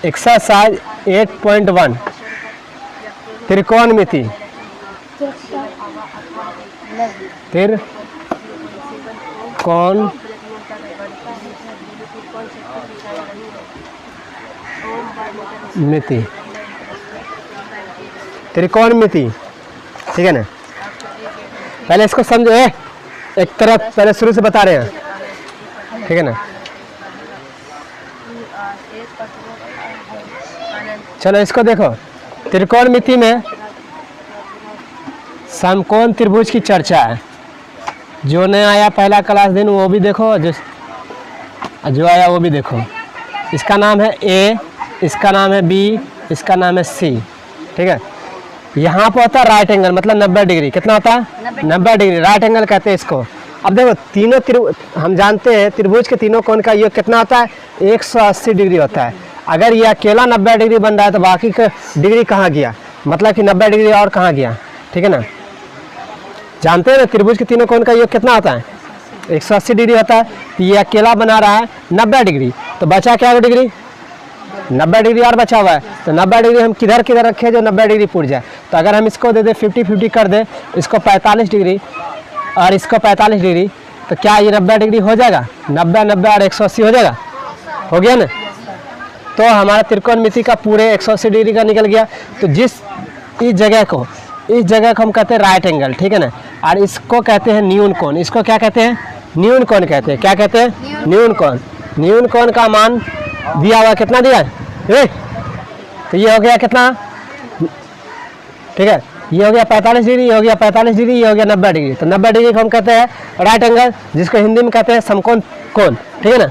Exercise 8.1 त्रिकोणमिति। त्रिकोणमिति, ठीक है ना। पहले इसको समझो, एक तरफ पहले शुरू से बता रहे हैं, ठीक है ना। चलो इसको देखो, त्रिकोणमिति में समकोण त्रिभुज की चर्चा है। जो नहीं आया पहला क्लास दिन वो भी देखो, जो आया वो भी देखो। इसका नाम है ए, इसका नाम है बी, इसका नाम है सी, ठीक है। यहाँ पर होता है राइट एंगल, मतलब 90 डिग्री। कितना होता है? 90 डिग्री, राइट एंगल कहते हैं इसको। अब देखो तीनों हम जानते हैं त्रिभुज के तीनों कोण का योग कितना होता है? 180 डिग्री होता है। अगर ये अकेला 90 डिग्री बन रहा है तो बाकी का डिग्री कहाँ गया? मतलब कि 90 डिग्री और कहाँ गया, ठीक है ना। जानते हैं ना त्रिभुज के तीनों कोण का योग कितना होता है? 180 डिग्री होता है। तो ये अकेला बना रहा है 90 डिग्री, तो बचा क्या डिग्री? 90 डिग्री और बचा हुआ है। तो 90 डिग्री हम किधर किधर रखें जो 90 डिग्री पूर जाए? तो अगर हम इसको दे दे 50-50 कर दे, इसको 45 डिग्री और इसको 45 डिग्री, तो क्या ये 90 डिग्री हो जाएगा? 90 और 180 हो जाएगा, हो गया ना। तो हमारा त्रिकोणमिति का पूरे 180 डिग्री का निकल गया। तो इस जगह को हम कहते हैं राइट एंगल, ठीक है ना। और इसको कहते हैं न्यून कोण। इसको क्या कहते हैं? न्यून कोण कहते हैं। क्या कहते हैं? न्यून कोण। न्यून कोण का मान दिया हुआ, कितना दिया है? तो ये हो गया कितना, ठीक है। ये हो गया 45 डिग्री, ये हो गया 45 डिग्री, ये हो गया 90 डिग्री। तो 90 डिग्री को हम कहते हैं राइट एंगल, जिसको हिंदी में कहते हैं समकोण कोण, ठीक है ना।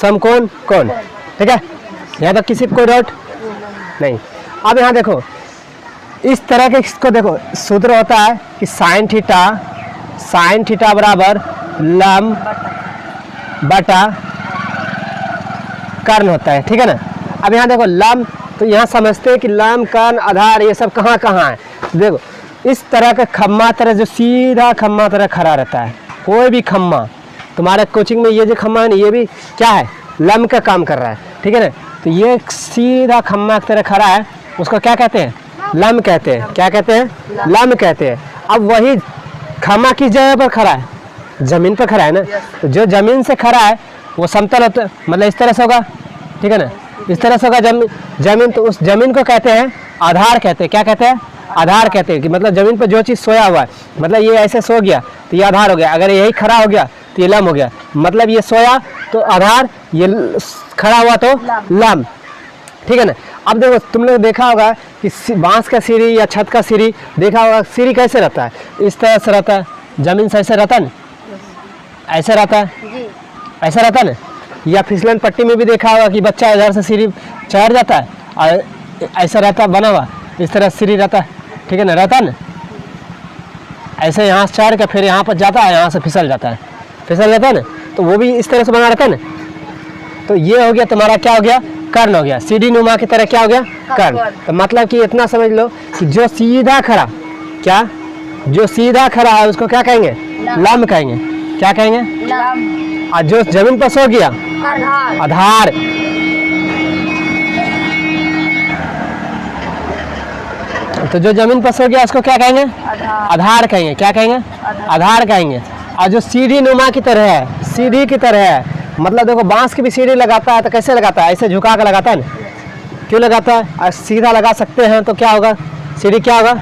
समकोण कोण, ठीक है। यहाँ तक किसी को कोई डाउट नहीं। अब यहाँ देखो, इस तरह के इसको देखो, सूत्र होता है कि साइन थीटा बराबर लंब बटा कर्ण होता है, ठीक है ना। अब यहाँ देखो लंब, तो यहाँ समझते हैं कि लंब, कर्ण, आधार ये सब कहाँ कहाँ है। देखो इस तरह का खम्मा तरह, जो सीधा खम्मा तरह खड़ा रहता है, कोई भी खम्मा तुम्हारे कोचिंग में, ये जो खम्मा है ना, ये भी क्या है? लंब का काम कर रहा है, ठीक है ना। तो ये सीधा खम्मा की तरह खड़ा है, उसको क्या कहते हैं? लंब कहते हैं। क्या कहते हैं? लंब कहते हैं। अब वही खम्मा किस जगह पर खड़ा है? जमीन पर खड़ा है ना। तो जो जमीन से खड़ा है वो समतल होता है, मतलब इस तरह से होगा, ठीक है ना। इस तरह से होगा जमीन। तो उस जमीन को कहते हैं आधार कहते हैं। क्या कहते हैं? आधार कहते हैं। कि मतलब जमीन पर जो चीज़ सोया हुआ है, मतलब ये ऐसे सो गया तो ये आधार हो गया। अगर यही खड़ा हो गया तो ये लंब हो गया। मतलब ये सोया तो आधार, ये खड़ा हुआ तो लंब, ठीक है ना। अब देखो तुम लोग देखा होगा कि बांस का सीढ़ी या छत का सीढ़ी देखा होगा। सीढ़ी कैसे रहता है? इस तरह से रहता है। जमीन से ऐसे रहता है ना, ऐसे रहता है, ऐसा रहता है ना। या फिसलन पट्टी में भी देखा होगा कि बच्चा इधर से सीढ़ी चढ़ जाता है और ऐसा रहता है बना हुआ, इस तरह सीढ़ी रहता है, ठीक है ना, रहता है ना। ऐसे यहाँ से चढ़ के फिर यहाँ पर जाता है, यहाँ से फिसल जाता है, फिसल जाता है ना। तो वो भी इस तरह से बना रहता है ना। तो ये हो गया तुम्हारा, क्या हो गया? कर्ण हो गया। सीढ़ी नुमा की तरह क्या हो गया? कर्ण। तो मतलब कि इतना समझ लो कि जो सीधा खड़ा, क्या जो सीधा खड़ा है उसको क्या कहेंगे? लंब कहेंगे। क्या कहेंगे? लंब। और जो जमीन पर सो गया, आधार। तो जो जमीन पर सो गया उसको क्या कहेंगे? आधार कहेंगे। क्या कहेंगे? आधार कहेंगे। और जो सीढ़ी नुमा की तरह है, सीढ़ी की तरह है, मतलब देखो बांस की भी सीढ़ी लगाता है तो कैसे लगाता है? ऐसे झुका कर लगाता है ना। क्यों लगाता है? और सीधा लगा सकते हैं तो क्या होगा? सीढ़ी क्या होगा?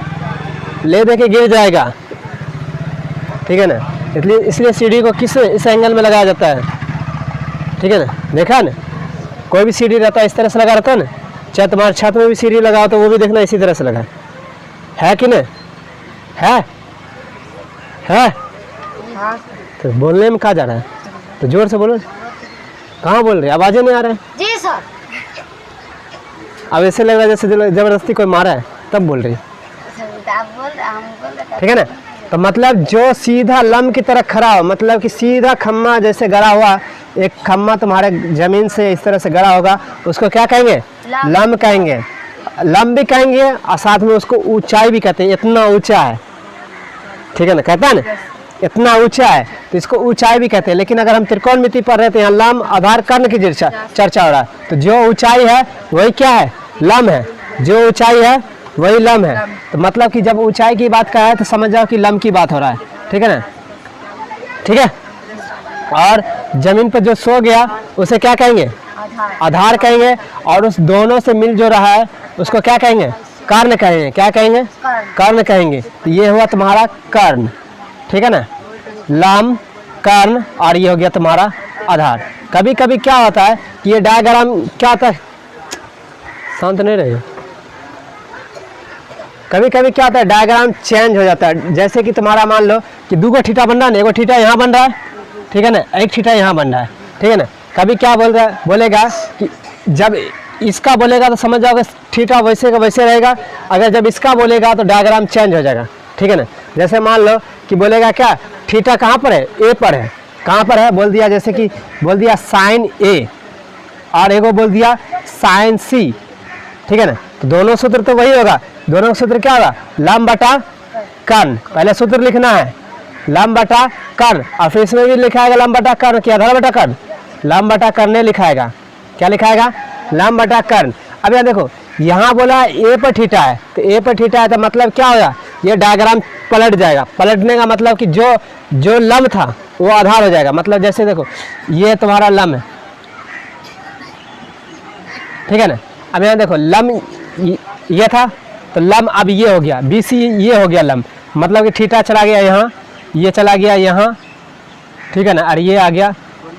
ले दे के गिर जाएगा, ठीक है ना। इसलिए सीढ़ी को इस एंगल में लगाया जाता है, ठीक है ना। देखा ना, कोई भी सीढ़ी रहता है इस तरह से लगा रहता है ना। चाहे तुम्हारे छत में भी सीढ़ी लगाओ तो वो भी देखना इसी तरह से लगा है कि नहीं है? तो बोलने में कहाँ जा रहा है? तो जोर से बोलो। कहाँ बोल रहे? आवाजें नहीं आ रहे जी सर। अब ऐसे लग रहा है जैसे जबरदस्ती कोई मारा है, तब बोल रही, ठीक है ना। तो मतलब जो सीधा लंब की तरह खड़ा हो, मतलब कि सीधा खम्मा जैसे गड़ा हुआ, एक खम्मा तुम्हारे जमीन से इस तरह से गड़ा होगा, उसको क्या कहेंगे? लंब कहेंगे। लंब भी कहेंगे और साथ में उसको ऊंचाई भी कहते हैं, इतना ऊंचा है, ठीक है ना, कहता है ना। इतना ऊंचा है तो इसको ऊंचाई भी कहते हैं। लेकिन अगर हम त्रिकोणमिति पढ़ रहे थे, यहाँ लंब आधार कर्ण की चर्चा हो रहा है, तो जो ऊंचाई है वही क्या है, लंब है। जो ऊंचाई है वही लंब है। तो मतलब कि जब ऊंचाई की बात कर रहा है तो समझ जाओ कि लंब की बात हो रहा है, ठीक है ना, ठीक है। और जमीन पर जो सो गया उसे क्या कहेंगे, आधार कहेंगे। और उस दोनों से मिल जो रहा है उसको क्या कहेंगे, कर्ण कहेंगे। क्या कहेंगे, कर्ण कहेंगे। तो ये हुआ तुम्हारा कर्ण, ठीक है ना, लंब, कर्ण, और ये हो गया तुम्हारा आधार। कभी कभी क्या होता है कि ये डायग्राम क्या होता है, शांत नहीं रहे, कभी कभी क्या होता है डायग्राम चेंज हो जाता है। जैसे कि तुम्हारा मान लो कि दो थीटा बन रहा है ना, एगो थीटा यहाँ बन रहा है, ठीक है ना, एक थीटा यहाँ बन रहा है, ठीक है ना। कभी क्या बोलेगा कि जब इसका बोलेगा तो समझ जाओगे थीटा वैसे का वैसे रहेगा। अगर जब इसका बोलेगा तो डायग्राम चेंज हो जाएगा, ठीक है ना। जैसे मान लो कि बोलेगा क्या, थीटा कहाँ पर है, ए पर है। कहाँ पर है बोल दिया, जैसे कि बोल दिया साइन ए, और एगो बोल दिया साइन सी, ठीक है ना। तो दोनों सूत्र तो वही होगा। दोनों सूत्र क्या होगा, लंब बटा कर्ण। पहले सूत्र लिखना है लंब बटा कर्ण, और फिर इसमें भी लिखाएगा लंब बटा कर्ण, क्या आधार बटा कर्ण, लंब बटा कर्ण लिखाएगा। क्या लिखाएगा, लंब बटा कर्ण। अब यहाँ देखो, यहाँ बोला ए पर थीटा है, तो ए पर थीटा है तो मतलब क्या होगा, ये डायग्राम पलट जाएगा। पलटने का मतलब कि जो लंब था वो आधार हो जाएगा। मतलब जैसे देखो ये तुम्हारा लंब है, ठीक है ना। अब यहाँ देखो लंब ये था तो लंब अब ये हो गया, BC ये हो गया लंब। मतलब कि थीटा चला गया यहाँ, ये चला गया यहाँ, ठीक है ना, और ये आ गया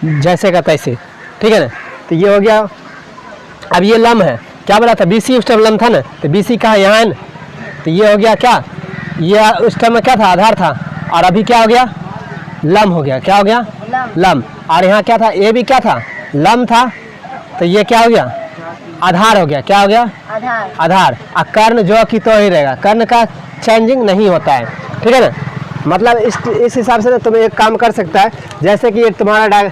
जैसे का तैसे, ठीक है ना। तो ये हो गया, अब ये लंब है, क्या बोला था, BC उस टाइम लंब था ना, तो BC कहाँ, यहाँ है ना। तो ये हो गया क्या, ये उस टाइम में क्या था, आधार था, और अभी क्या हो गया, लंब हो गया। क्या हो गया, लंब। और यहाँ क्या था, ये भी क्या था, लंब था, तो ये क्या हो गया, आधार हो गया। क्या हो गया, आधार। और कर्ण जो कि तो ही रहेगा, कर्ण का चेंजिंग नहीं होता है, ठीक है ना। मतलब इस हिसाब से ना तुम्हें एक काम कर सकता है, जैसे कि तुम्हारा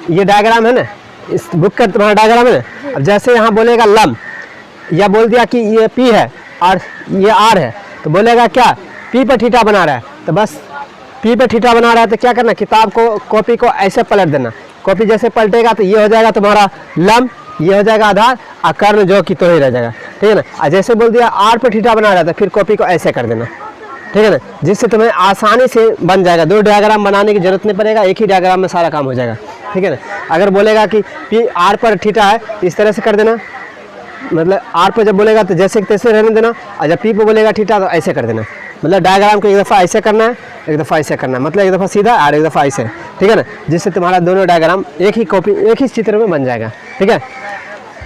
ये डायग्राम है ना, इस बुक का तुम्हारा डायग्राम है ना। अब जैसे यहाँ बोलेगा लंब, या बोल दिया कि ये P है और ये R है, तो बोलेगा क्या, P पर थीटा बना रहा है, तो बस P पर थीटा बना रहा है तो क्या करना, किताब को, कॉपी को ऐसे पलट देना। कॉपी जैसे पलटेगा तो ये हो जाएगा तुम्हारा लंब, ये हो जाएगा आधार, और कर्ण जो कि तो ही रह जाएगा, ठीक है ना। और जैसे बोल दिया R पर थीटा बना रहा है तो फिर कॉपी को ऐसे कर देना, ठीक है ना, जिससे तुम्हें आसानी से बन जाएगा। दो डायग्राम बनाने की जरूरत नहीं पड़ेगा, एक ही डायग्राम में सारा काम हो जाएगा, ठीक है ना। अगर बोलेगा कि R पर थीटा है तो इस तरह से कर देना, मतलब R पर जब बोलेगा तो जैसे तैसे रहने देना, और जब P पर बोलेगा थीटा तो ऐसे कर देना। मतलब डायग्राम को एक दफ़ा ऐसे करना है, एक दफ़ा ऐसे करना है, मतलब एक दफ़ा सीधा और एक दफ़ा ऐसे, ठीक है ना, जिससे तुम्हारा दोनों डायग्राम एक ही कॉपी, एक ही चित्र में बन जाएगा, ठीक है।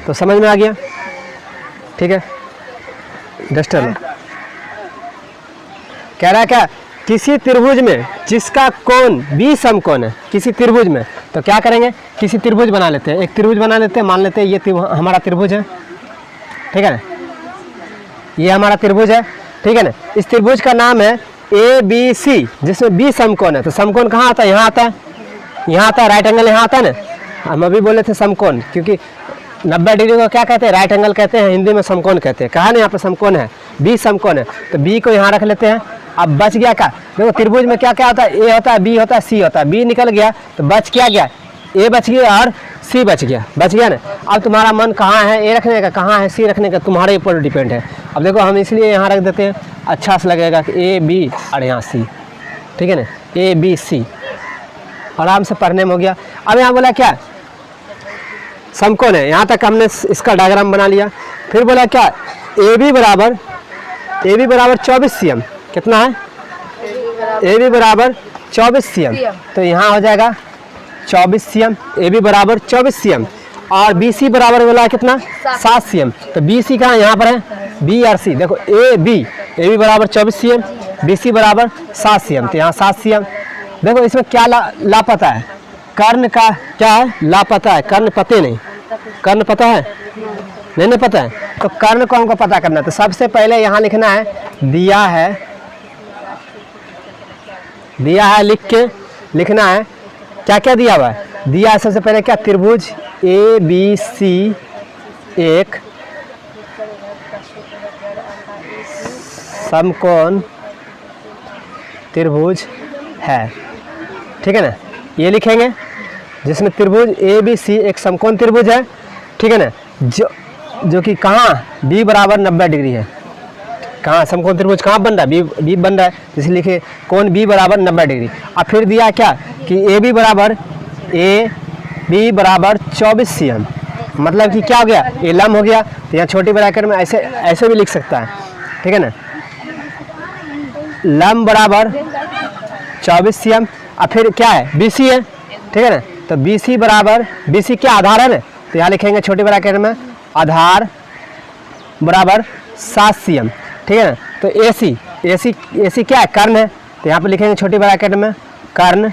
तो समझ में आ गया, ठीक है। डस्टर कह रहा है क्या, किसी त्रिभुज में जिसका कोण B समकोण है, किसी त्रिभुज में, तो क्या करेंगे, किसी त्रिभुज बना लेते हैं, एक त्रिभुज बना लेते हैं। मान लेते हैं ये हमारा त्रिभुज है, ठीक है ना, ये हमारा त्रिभुज है, ठीक है ना। इस त्रिभुज का नाम है ABC, जिसमें B समकोण है। तो समकोण कहाँ आता है, यहाँ आता है, यहाँ आता है, राइट एंगल यहाँ आता है ना। हम अभी बोले थे समकोण, क्योंकि 90 डिग्री को क्या कहते हैं, राइट एंगल कहते हैं, हिंदी में समकोण कहते हैं। कहा ना यहाँ पर समकोण है, B समकोण है, तो B को यहाँ रख लेते हैं। अब बच गया क्या, देखो त्रिभुज में क्या क्या होता है, A होता है, B होता है, C होता है। B निकल गया तो बच क्या गया, A बच गया और C बच गया ना। अब तुम्हारा मन कहाँ है, A रखने का, कहाँ है C रखने का, तुम्हारे ऊपर डिपेंड है। अब देखो हम इसलिए यहाँ रख देते हैं, अच्छा से लगेगा कि A B और यहाँ C, ठीक है ना, A B C, आराम से पढ़ने में हो गया। अब यहाँ बोला क्या, समकोण है, यहाँ तक हमने इसका डायग्राम बना लिया। फिर बोला क्या, AB बराबर 24 cm, कितना है, AB बराबर 24 cm, तो यहाँ हो जाएगा 24 cm, AB बराबर 24 cm, और BC बराबर बोला कितना, 7 cm। तो BC कहाँ, यहाँ पर है, B और C। देखो AB बराबर 24 cm, BC बराबर 7 cm, तो यहाँ 7 cm। देखो इसमें क्या लापता है, कर्ण का क्या है, लापता है, कर्ण पते नहीं, कर्ण पता है, नहीं पता है, तो कर्ण को हमको पता करना है। तो सबसे पहले यहाँ लिखना है, दिया है लिख के लिखना है, क्या क्या दिया हुआ है, दिया है सबसे पहले क्या, त्रिभुज ABC एक समकोण त्रिभुज है, ठीक है ना। ये लिखेंगे जिसमें त्रिभुज ए बी सी एक समकोण त्रिभुज है, ठीक है ना, जो कि कहाँ बी बराबर 90 डिग्री है। कहाँ समकोण त्रिभुज कहाँ बन रहा है, बी बन रहा है, इसलिए लिखे कोण बी बराबर 90 डिग्री। अब फिर दिया क्या कि ए बी बराबर 24 cm, मतलब कि क्या हो गया, ये लंब हो गया। तो यहाँ छोटी ब्रैकेट में ऐसे भी लिख सकता है, ठीक है ना, लंब बराबर 24 cm। अब फिर क्या है, बी सी है, ठीक है ना, तो बी सी क्या आधार है ना, तो यहाँ लिखेंगे छोटी ब्रैकेट में आधार बराबर 7 cm, ठीक है ना। तो ए सी क्या है, कर्ण है, तो यहाँ पे लिखेंगे छोटी ब्रैकेट में कर्ण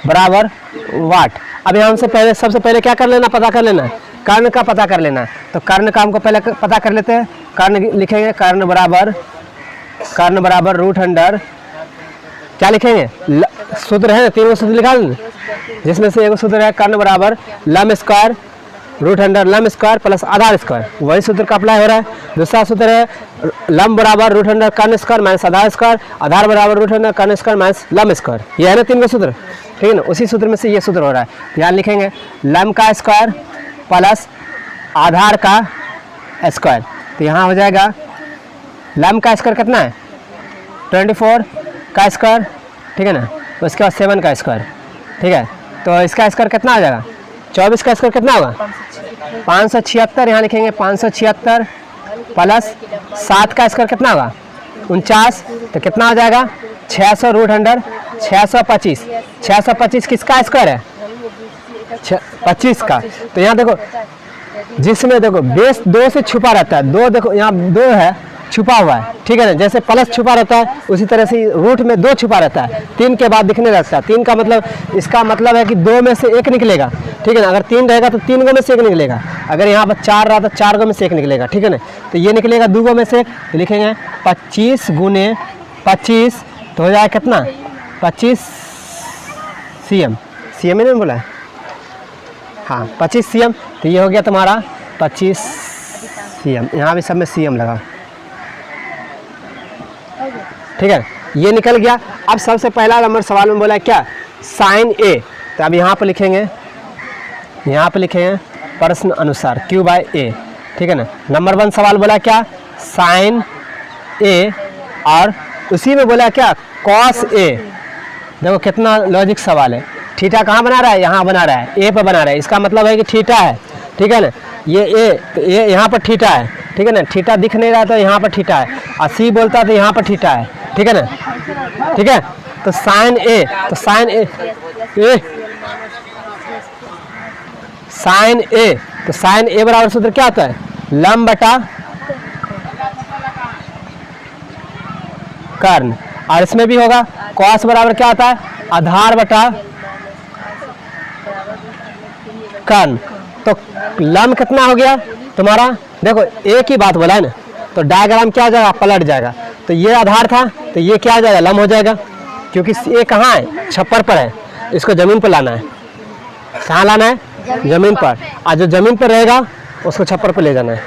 बराबर वाट। अब यहाँ से पहले सबसे पहले क्या कर लेना, पता कर लेना है, कर्ण का पता कर लेना है। तो कर्ण का हमको पहले पता कर लेते हैं। कर्ण लिखेंगे कर्ण बराबर √, क्या लिखेंगे, सूत्र है ना, 3 सूत्र लिखा है, जिसमें से एक सूत्र है कर्ण बराबर लंब स्क्वायर √, लंब स्क्वायर प्लस आधार स्क्वायर, वही सूत्र का अप्लाई हो रहा है। दूसरा सूत्र है लंब बराबर √, कर्ण स्क्वायर माइनस आधार स्क्वायर, आधार बराबर √, कर्ण स्क्वायर माइनस लंब स्क्वायर, ये है ना 3 का सूत्र, ठीक है ना। उसी सूत्र में से ये सूत्र हो रहा है। यहाँ लिखेंगे लंब का स्क्वायर प्लस आधार का स्क्वायर, तो यहाँ हो जाएगा लंब का स्क्वायर कितना है 24 का स्क्वायर, ठीक है ना, उसके बाद 7 का स्क्वायर, ठीक है। तो इसका स्क्वायर कितना आ जाएगा, 24 का स्क्वायर कितना होगा 576, यहाँ लिखेंगे 576 प्लस 7 का स्क्वायर कितना होगा 49, तो कितना हो जाएगा 600 √, 625 किसका स्क्वायर है 25 का। तो यहाँ देखो, जिसमें देखो बेस 2 से छुपा रहता है, 2 देखो यहाँ 2 है छुपा हुआ है, ठीक है ना, जैसे प्लस छुपा रहता है उसी तरह से रूट में 2 छुपा रहता है, 3 के बाद दिखने लगता है। 3 का मतलब, इसका मतलब है कि 2 में से 1 निकलेगा, ठीक है ना। अगर 3 रहेगा तो 3 गो में से 1 निकलेगा, अगर यहाँ पर 4 रहा तो 4 गो में से 1 निकलेगा, ठीक है ना। तो ये निकलेगा 2 गो में से 1, तो लिखेंगे 25 × 25, तो हो जाएगा कितना 25 cm, cm ने बोला है, हाँ 25 cm, तो ये हो गया तुम्हारा 25 cm, यहाँ भी सब में cm लगा, ठीक है, ये निकल गया। अब सबसे पहला नंबर सवाल में बोला है क्या, साइन ए, तो अब यहाँ पे लिखेंगे प्रश्न अनुसार Q/A, ठीक है ना। नंबर 1 सवाल बोला क्या, साइन ए, और उसी में बोला क्या कॉस ए। देखो कितना लॉजिक सवाल है, थीटा कहाँ बना रहा है, यहाँ बना रहा है, ए पर बना रहा है, इसका मतलब है कि थीटा है, ठीक है ना। ये ए, तो ये यहाँ पर थीटा है, ठीक है ना, थीटा दिख नहीं रहा तो यहाँ पर थीटा है, और सी बोलता तो यहाँ पर थीटा है, ठीक है ना, ठीक है। तो साइन ए, तो साइन ए बराबर सूत्र क्या होता है, लंब बटा कर्ण, और इसमें भी होगा कॉस बराबर क्या होता है, आधार बटा कर्ण। तो लंब कितना हो गया तुम्हारा, देखो एक ही बात बोला है ना, तो डायग्राम क्या हो जाएगा, पलट जाएगा। तो ये आधार था, तो ये क्या हो जाएगा, लंब हो जाएगा, क्योंकि ये कहाँ है, छप्पर पर है, इसको जमीन पर लाना है। कहाँ लाना है, जमीन पर, और जो जमीन पर रहेगा उसको छप्पर पर ले जाना है,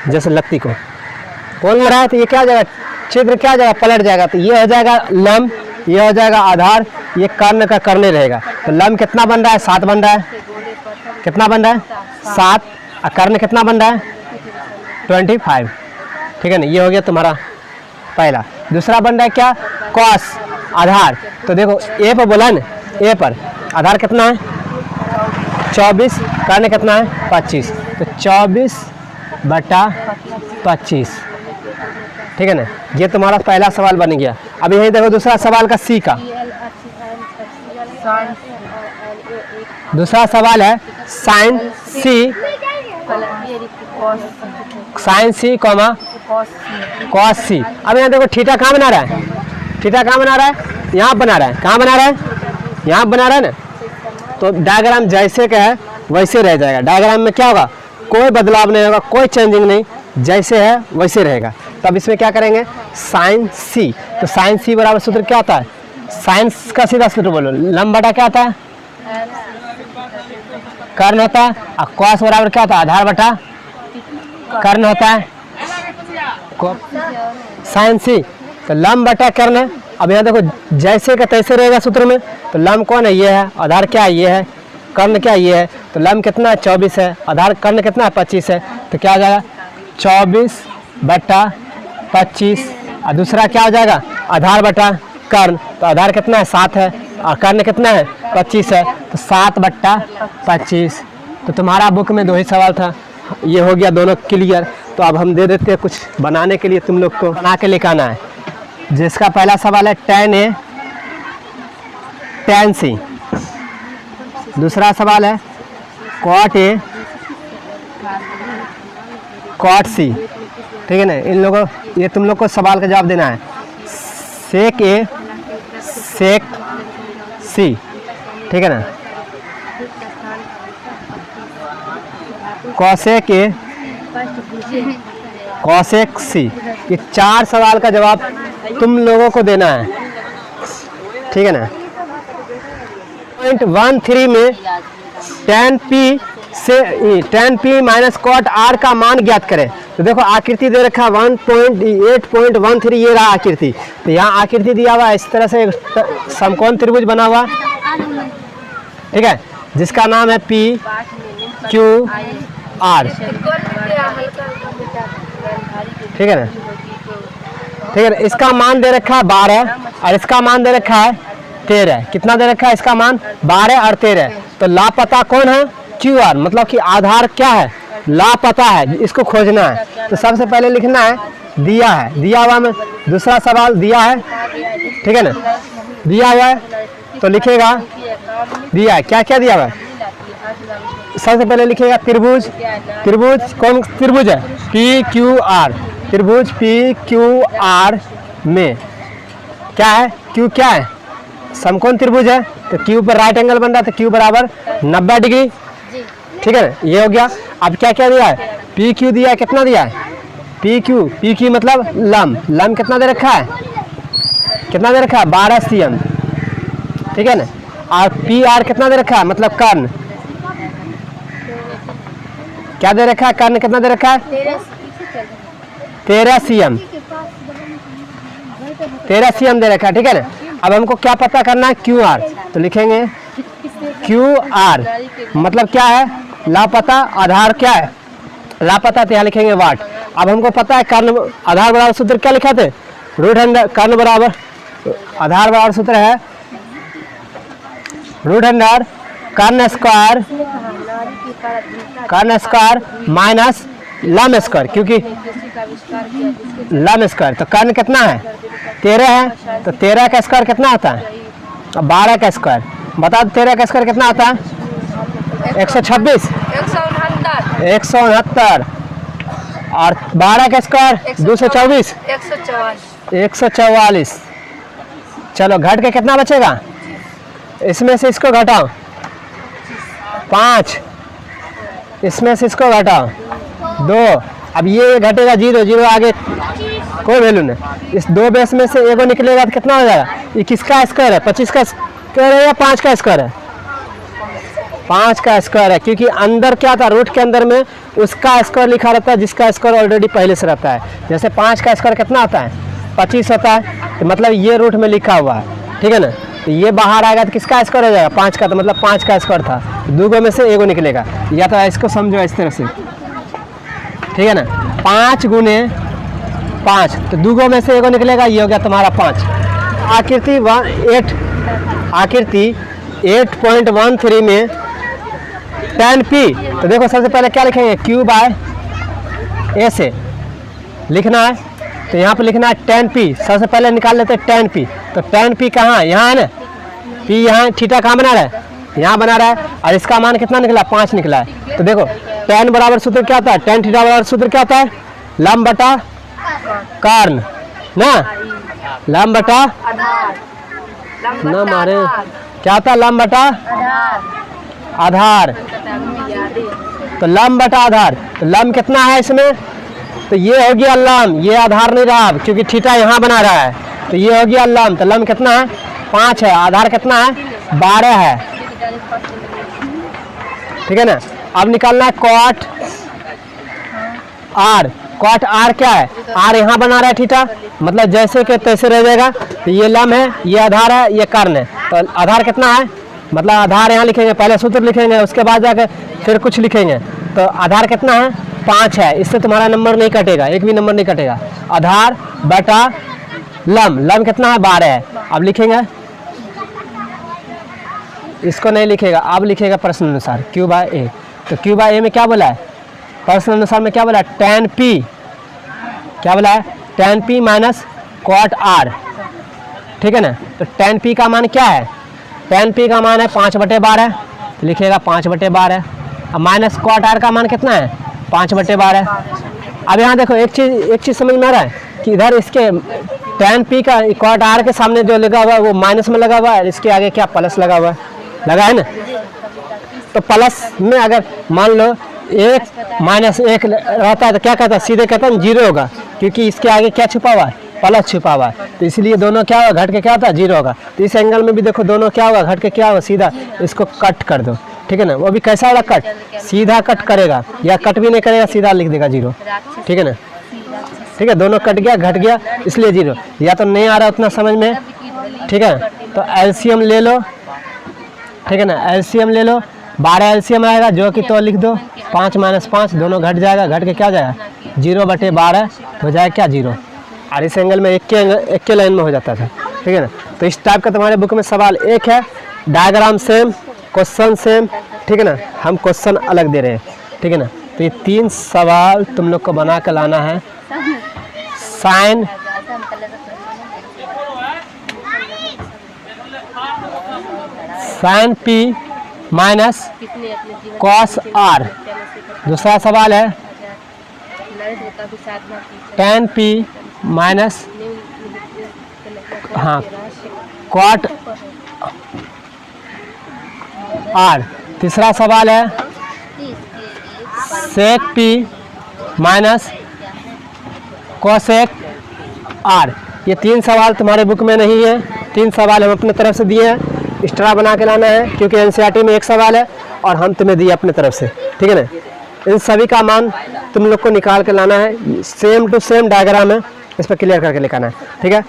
जैसे लत्ती को कौन रहा है, तो ये क्या हो जाएगा, छिद्र क्या हो जाएगा, पलट जाएगा। तो ये हो जाएगा लंब, ये हो जाएगा आधार, ये कर्ण का कर्ण रहेगा। तो लंब कितना बन रहा है, 7 बन रहा है, कितना बन रहा है 7, और कर्ण कितना बन रहा है 25, ठीक है ना। ये हो गया तुम्हारा पहला। दूसरा बन रहा है क्या, कॉस आधार, तो देखो ए पर बोला ना, ए पर आधार कितना है 24, कर्ण कितना है 25, तो 24/25, ठीक है ना। ये तुम्हारा पहला सवाल बन गया। अब यही देखो दूसरा सवाल का सी का, दूसरा सवाल है साइन सी कॉमा कॉस सी। अब यहाँ देखो थीटा कहाँ बना रहा है, यहाँ बना रहा है, कहाँ बना रहा है, यहाँ बना रहा है ना। तो डायग्राम जैसे का है वैसे रह जाएगा, डायग्राम में क्या होगा, कोई बदलाव नहीं होगा, कोई चेंजिंग नहीं, जैसे है वैसे रहेगा। तब इसमें क्या करेंगे, साइन सी, तो साइन सी बराबर सूत्र क्या होता है, साइंस का सीधा सूत्र बोलो, लंब बटा क्या होता है कर्ण होता है, और कॉस बराबर क्या होता है, आधार बटा कर्ण होता है। साइन सी, तो लंब बटा कर्ण अब यहाँ देखो जैसे का तैसे रहेगा सूत्र में, तो लम कौन है, ये है, आधार क्या है, ये है, कर्ण क्या ये है, तो लम कितना है 24 है, आधार कर्ण कितना है 25 है, तो क्या हो जाएगा 24/25, और दूसरा क्या हो जाएगा आधार बटा कर्ण, तो आधार कितना है 7 है और कर्ण कितना है 25 है, तो 7/25। तो तुम्हारा बुक में 2 ही सवाल था, ये हो गया दोनों क्लियर। तो अब हम दे देते हैं कुछ बनाने के लिए, तुम लोग को बना के लिखाना है। जिसका पहला सवाल है tan A tan C, दूसरा सवाल है cot A cot C, ठीक है ना। इन लोगों ये तुम लोग को सवाल का जवाब देना है। sec A sec C, ठीक है ना। cosec A cosec C, ये 4 सवाल का जवाब तुम लोगों को देना है, ठीक है ना। पॉइंट 13 में tan P से tan P minus cot R का मान ज्ञात करें। तो देखो आकृति दे रखा 1.8.13, ये रहा आकृति। तो यहाँ आकृति दिया हुआ इस तरह से समकोण त्रिभुज बना हुआ, ठीक है, जिसका नाम है P Q R, ठीक है ना, ठीक है ना। इसका मान दे रखा है 12 और इसका मान दे रखा है 13। कितना दे रखा है इसका मान 12 और 13। तो लापता कौन है QR, मतलब कि आधार क्या है लापता है, इसको खोजना है। तो सबसे पहले लिखना है दिया है, दिया हुआ में दूसरा सवाल दिया है, ठीक है ना, दिया हुआ है तो लिखेगा दिया है, क्या क्या दिया हुआ है। सबसे पहले लिखेगा त्रिभुज, त्रिभुज कौन त्रिभुज है PQR, त्रिभुज PQR में क्या है Q क्या है समकोण त्रिभुज है, तो Q पर राइट एंगल बन रहा है, तो Q बराबर 90 डिग्री, ठीक है ना, ये हो गया। अब क्या क्या दिया है PQ दिया है, कितना दिया है PQ मतलब लम, लम कितना दे रखा है, कितना दे रखा है 12 cm, ठीक है ना। और PR कितना दे रखा है मतलब कर्ण, क्या दे रखा है कर्ण कितना दे रखा है 13 cm, 13 cm दे रखा है, ठीक है ना। अब हमको क्या पता करना है QR, तो लिखेंगे QR मतलब क्या है लापता, आधार क्या है लापता, तो यहाँ लिखेंगे वाट। अब हमको पता है कर्ण आधार बराबर सूत्र क्या लिखा थे √100, कर्ण बराबर आधार बराबर सूत्र है √100 कर्ण स्क्वायर माइनस लम स्क्वायर, क्योंकि लम स्क्वायर, तो कर्ण कितना है 13 है, तो 13 का स्क्वायर कितना आता है 12 का स्क्वायर, बता दो 13 का स्क्वायर कितना आता है 126 169 और 12 का स्क्वायर 224 144। चलो घट के कितना बचेगा, इसमें से इसको घटाओ 5, इसमें से इसको घटाओ 2, अब ये घटेगा 0 0 आगे कोई वैल्यू नहीं, इस 2 बेस में से एगो निकलेगा तो कितना हो जाएगा, ये किसका स्क्वायर है 25 का स्क्वायर है या 5 का स्क्वायर है 5 का स्क्वायर है, क्योंकि अंदर क्या था रूट के अंदर में उसका स्क्वायर लिखा रहता है जिसका स्क्वायर ऑलरेडी पहले से रहता है। जैसे 5 का स्क्वायर कितना आता है 25 होता है, तो मतलब ये रूट में लिखा हुआ है, ठीक है ना। तो ये बाहर आएगा तो किसका स्क्वायर हो जाएगा 5 का, तो मतलब 5 का स्क्वायर था, 2 गो में से एगो निकलेगा, या तो इसको समझो इस तरह से, ठीक है ना। 5 गुने 5, तो 2 गो में से एगो निकलेगा, ये हो गया तुम्हारा 5। आकृति 8.13 में tan P, तो देखो सबसे पहले क्या लिखेंगे Q/A से लिखना है, तो यहाँ पे लिखना है tan P, सबसे पहले निकाल लेते हैं tan P। तो tan P कहाँ है, यहाँ है ना, P यहाँ, थीटा कहाँ बना रहा है यहाँ बना रहा है, और इसका मान कितना निकला 5 निकला है। तो देखो tan बराबर सूत्र क्या होता है, tan थीटा बराबर सूत्र क्या होता है लंब बटा कर्ण ना, लंब बटा ना मारे क्या होता है लंब बटा आधार, तो लंब बटा आधार, तो लंब कितना है इसमें, तो ये हो गया लंब, ये आधार नहीं रहा क्योंकि थीटा यहाँ बना रहा है, तो ये हो गया लंब, तो लंब कितना है 5 है, आधार कितना है 12 है, ठीक है ना। अब निकालना है cot R, कॉट आर क्या है, आर यहाँ बना रहा है थीटा, मतलब जैसे के तैसे रह जाएगा। तो ये लम है, ये आधार है, ये कर्ण है। तो आधार कितना है, मतलब आधार यहाँ लिखेंगे, पहले सूत्र लिखेंगे, उसके बाद जाकर फिर कुछ लिखेंगे। तो आधार कितना है, 5 है। इससे तुम्हारा नंबर नहीं कटेगा, एक भी नंबर नहीं कटेगा। आधार बटा लम, लम कितना है, 12 है। अब लिखेंगे, इसको नहीं लिखेगा, अब लिखेगा प्रश्न अनुसार क्यू बाय ए। तो क्यू बाय ए में क्या बोला है, प्रश्न अनुसार में क्या बोला है, tan p, क्या बोला है, tan p minus cot r, ठीक है ना। तो tan p का मान क्या है, tan p का मान है 5/12, लिखेगा 5/12। अब माइनस cot r का मान कितना है, 5/12। अब यहाँ देखो एक चीज़ समझ में आ रहा है कि इधर इसके tan p का cot r के सामने जो लगा हुआ है वो माइनस में लगा हुआ है, इसके आगे क्या प्लस लगा हुआ है, लगा है ना। तो प्लस में अगर मान लो 1 - 1 रहता है तो क्या कहता है, सीधे कहता है 0 होगा, क्योंकि इसके आगे क्या छुपा हुआ है, प्लस छुपा हुआ है। तो इसलिए दोनों क्या होगा, घट के क्या होता है, 0 होगा। तो इस एंगल में भी देखो दोनों क्या होगा, घट के क्या होगा, सीधा इसको कट कर दो, ठीक है ना। वो भी कैसा वाला कट, सीधा कट करेगा, या कट भी नहीं करेगा, सीधा लिख देगा 0, ठीक है ना। ठीक है, दोनों कट गया, घट गया, इसलिए 0। या तो नहीं आ रहा उतना समझ में, ठीक है। तो एलसीएम ले लो, ठीक है ना, एलसीएम ले लो, 12 एलसीएम आएगा, जो कि तो लिख दो, 5 - 5 दोनों घट जाएगा, घट के क्या हो जाएगा, 0/12 हो जाएगा क्या, 0। और इस एंगल में एक के लाइन में हो जाता था, ठीक है ना। तो इस टाइप का तुम्हारे बुक में सवाल एक है, डायग्राम सेम, क्वेश्चन सेम, ठीक है ना, हम क्वेश्चन अलग दे रहे हैं, ठीक है ना। तो ये 3 सवाल तुम लोग को बना कर लाना है। Sine p minus cos r। दूसरा सवाल है tan p minus cot r। तीसरा सवाल है sec p minus cosec r। ये 3 सवाल तुम्हारे बुक में नहीं है, 3 सवाल हम अपने तरफ से दिए हैं, एक्स्ट्रा बना के लाना है, क्योंकि एनसीईआरटी में 1 सवाल है और हम तुम्हें दिए अपने तरफ से, ठीक है ना। इन सभी का मान तुम लोग को निकाल के लाना है, सेम टू सेम डायग्राम है, इस पर क्लियर करके लिखाना है, ठीक है।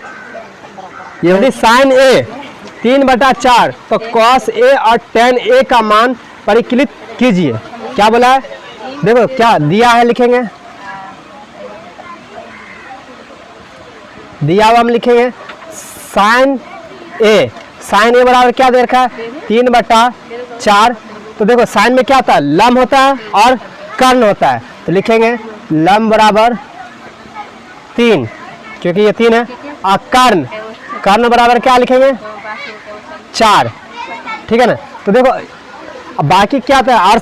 यदि साइन ए 3/4 तो कॉस ए और tan ए का मान परिकलित कीजिए। क्या बोला है, देखो क्या दिया है, लिखेंगे, दिया हुआ हम लिखेंगे साइन ए, साइन ए बराबर क्या दे रखा है, 3/4। तो देखो साइन में क्या होता है, लम होता है और कर्ण होता है। तो लिखेंगे लम बराबर 3, क्योंकि ये 3 है, और कर्ण बराबर क्या लिखेंगे, 4, ठीक है ना। तो देखो अब बाकी क्या आता है, और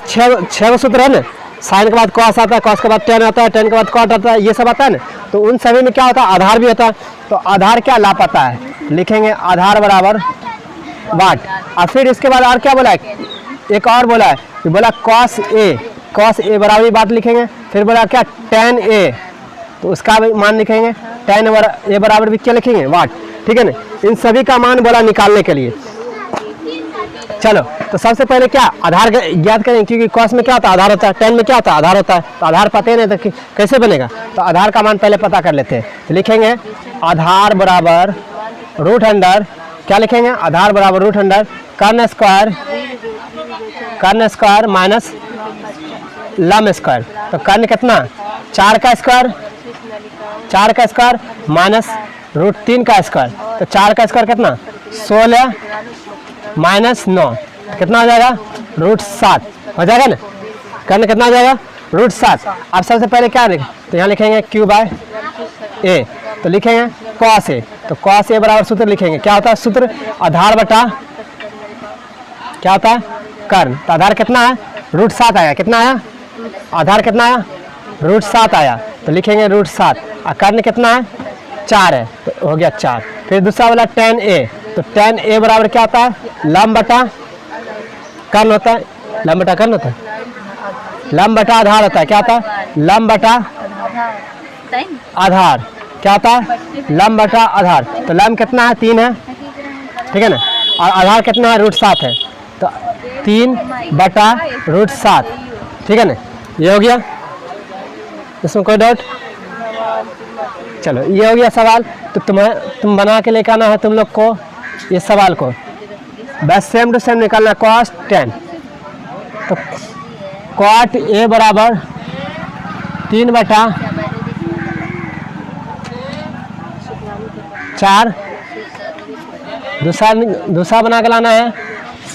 6 सूत्र है ना, साइन के बाद कॉस आता है, कॉस के बाद tan आता है, tan के बाद कॉट आता है, ये सब आता है ना। तो उन सभी में क्या होता है, आधार भी होता है। तो आधार क्या लापता है, लिखेंगे आधार बराबर वाट। और फिर इसके बाद और क्या बोला है, एक और बोला है, बोला कॉस ए बराबर बात लिखेंगे। फिर बोला क्या, tan ए, तो उसका भी मान लिखेंगे, tan ए बराबर भी क्या लिखेंगे, वाट, ठीक है ना। इन सभी का मान बोला निकालने के लिए। चलो तो सबसे पहले क्या, आधार ज्ञात करें, क्योंकि कॉस में क्या होता है, आधार होता है, tan में क्या होता है, आधार होता है। तो आधार पता ही नहीं तो कैसे बनेगा, तो आधार का मान पहले पता कर लेते हैं। तो लिखेंगे आधार बराबर रूट अंडर, क्या लिखेंगे, आधार बराबर रूट अंडर कर्ण स्क्वायर माइनस लम स्क्वायर। तो कर्ण कितना, 4 का स्क्वायर माइनस रूट 3 का स्क्वायर। तो 4 का स्क्वायर कितना, 16 माइनस 9 कितना हो जाएगा, रूट 7 हो जाएगा ना। कर्ण कितना हो जाएगा, रूट 7। अब सबसे पहले क्या लिखें, तो यहाँ लिखेंगे क्यू बाय ए। तो लिखेंगे कॉस ए, तो कॉस ए बराबर सूत्र लिखेंगे, क्या होता है सूत्र, आधार बटा क्या होता है, कर्ण। तो आधार कितना है, रूट 7 आया, कितना आया, आधार कितना आया, रूट 7 आया। तो लिखेंगे रूट 7, और कर्ण कितना है, 4 है, तो हो गया 4। फिर दूसरा वाला tan ए, तो tan ए बराबर क्या होता है, लम बटा कर्ण होता है, लम बटा कर्ण होता है, लम बटा आधार होता है, क्या होता है, लम बटा आधार, क्या होता है, लम बटा आधार। तो लम कितना है, 3 है, ठीक है ना, और आधार कितना है, रूट 7 है। तो 3/√7, ठीक है ना, ये हो गया, इसमें कोई डाउट। चलो ये हो गया सवाल। तो तुम बना के लेकर आना है तुम लोग को ये सवाल को, बस सेम टू सेम निकालना। cos 10 तो cot A बराबर 3/4। दूसरा बना के लाना है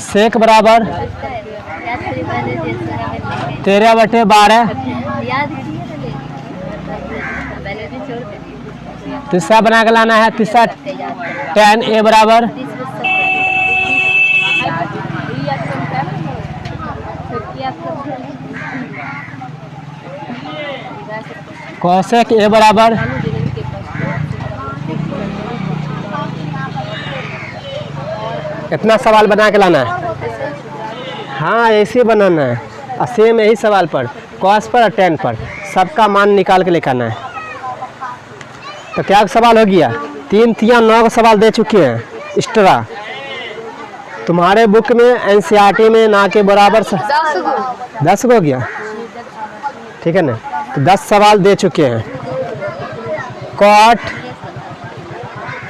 sec बराबर 13/12। तीसरा बना के लाना है तीसरा tan A बराबर cosec A बराबर इतना सवाल बना के लाना है। हाँ ऐसे बनाना है और सेम यही सवाल पर cos पर और tan पर सबका मान निकाल के लेकर आना है। तो क्या सवाल हो गया? 3 3 9 सवाल दे चुके हैं एक्स्ट्रा। तुम्हारे बुक में एनसीईआरटी में ना के बराबर 10 हो गया, ठीक है ना। तो 10 सवाल दे चुके हैं। cot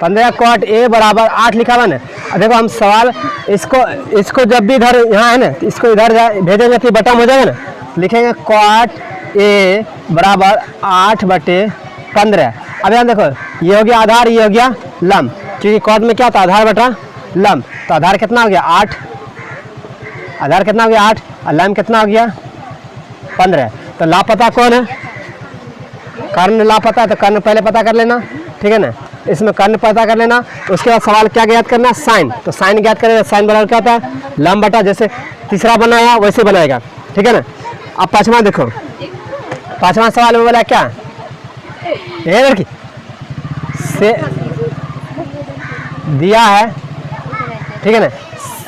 15 cot A बराबर 8 लिखा हुआ ना। देखो हम सवाल इसको जब भी इधर यहाँ है ना तो इसको इधर भेजेंगे तो बटन हो जाएगा ना। लिखेंगे cot A बराबर 8/15। अब यहाँ देखो ये हो गया आधार, ये हो गया लंब, क्योंकि cot में क्या होता है आधार बटा लंब। तो आधार कितना हो गया 8, आधार कितना हो गया 8 और लंब कितना हो गया 15। तो लापता कौन है? कर्ण लापता है, तो कर्ण पहले पता कर लेना, ठीक है ना। इसमें कर्ण पता कर लेना। उसके बाद सवाल क्या ज्ञात करना है? साइन। तो साइन ज्ञात करेगा, साइन बराबर क्या होता है लंब बटा, जैसे तीसरा बनाया वैसे बनाएगा, ठीक है ना। अब पांचवा देखो, पांचवा सवाल में बोला क्या ये लड़की से दिया है, ठीक है ना।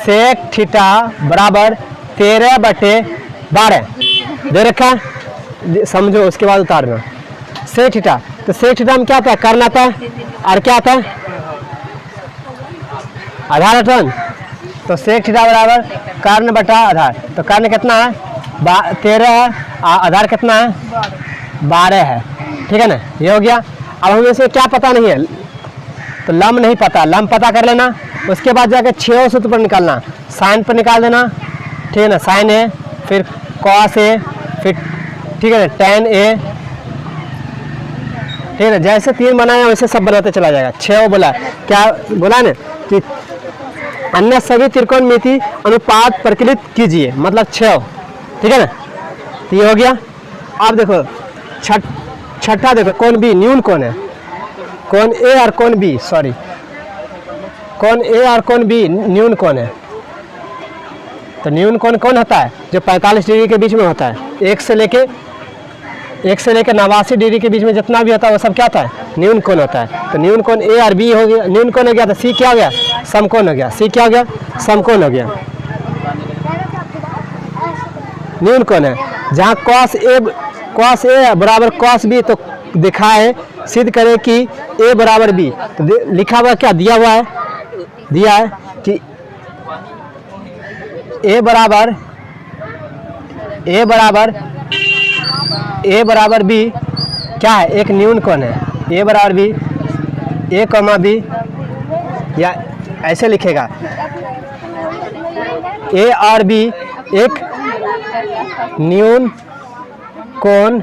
सेक थीटा बराबर 13/12 दे रखा है, समझो। उसके बाद उतारना सेक थीटा। तो सेक थीटा में क्या आता है? कर्ण आता है और क्या आता है आधार अटन। तो सेक थीटा बराबर कर्ण बटा आधार। तो कर्ण कितना है 13 है, आधार कितना है 12 है, ठीक है ना। ये हो गया। अब हमें इसे क्या पता नहीं है, तो लंब नहीं पता, लंब पता कर लेना। उसके बाद जाकर 6 सूत्र पर निकालना, साइन पर निकाल देना, ठीक है ना। साइन ए, फिर cos ए, फिर ठीक है ना tan ए, ठीक है ना। जैसे 3 बनाया वैसे सब बनाते चला जाएगा। 6 बोला, क्या बोला ना कि अन्य सभी त्रिकोणमिति अनुपात प्रकलित कीजिए, मतलब 6, ठीक है ना। तो ये हो गया। अब देखो छठा देखो, कौन बी न्यून कौन है? कौन ए और कौन बी, सॉरी कौन ए और कौन बी न्यून कौन है? तो न्यून कौन कौन होता है? जो 45 डिग्री के बीच में होता है। 1 से लेके 89 डिग्री के बीच में जितना भी होता है वो सब क्या होता है? न्यून कौन होता है। तो न्यून कौन ए और बी हो गया, न्यून कौन हो गया। तो सी क्या हो गया? समकोण हो गया। सी क्या हो गया? समकोण हो गया। न्यून कौन है? जहाँ cos ए बराबर cos बी, तो दिखाए सिद्ध करे कि ए बराबर बी। तो लिखा हुआ क्या दिया हुआ है? दिया है कि ए बराबर बी क्या है? एक न्यून कोण है। ए बराबर बी, ए कॉमा बी, या ऐसे लिखेगा ए और बी एक न्यून कोण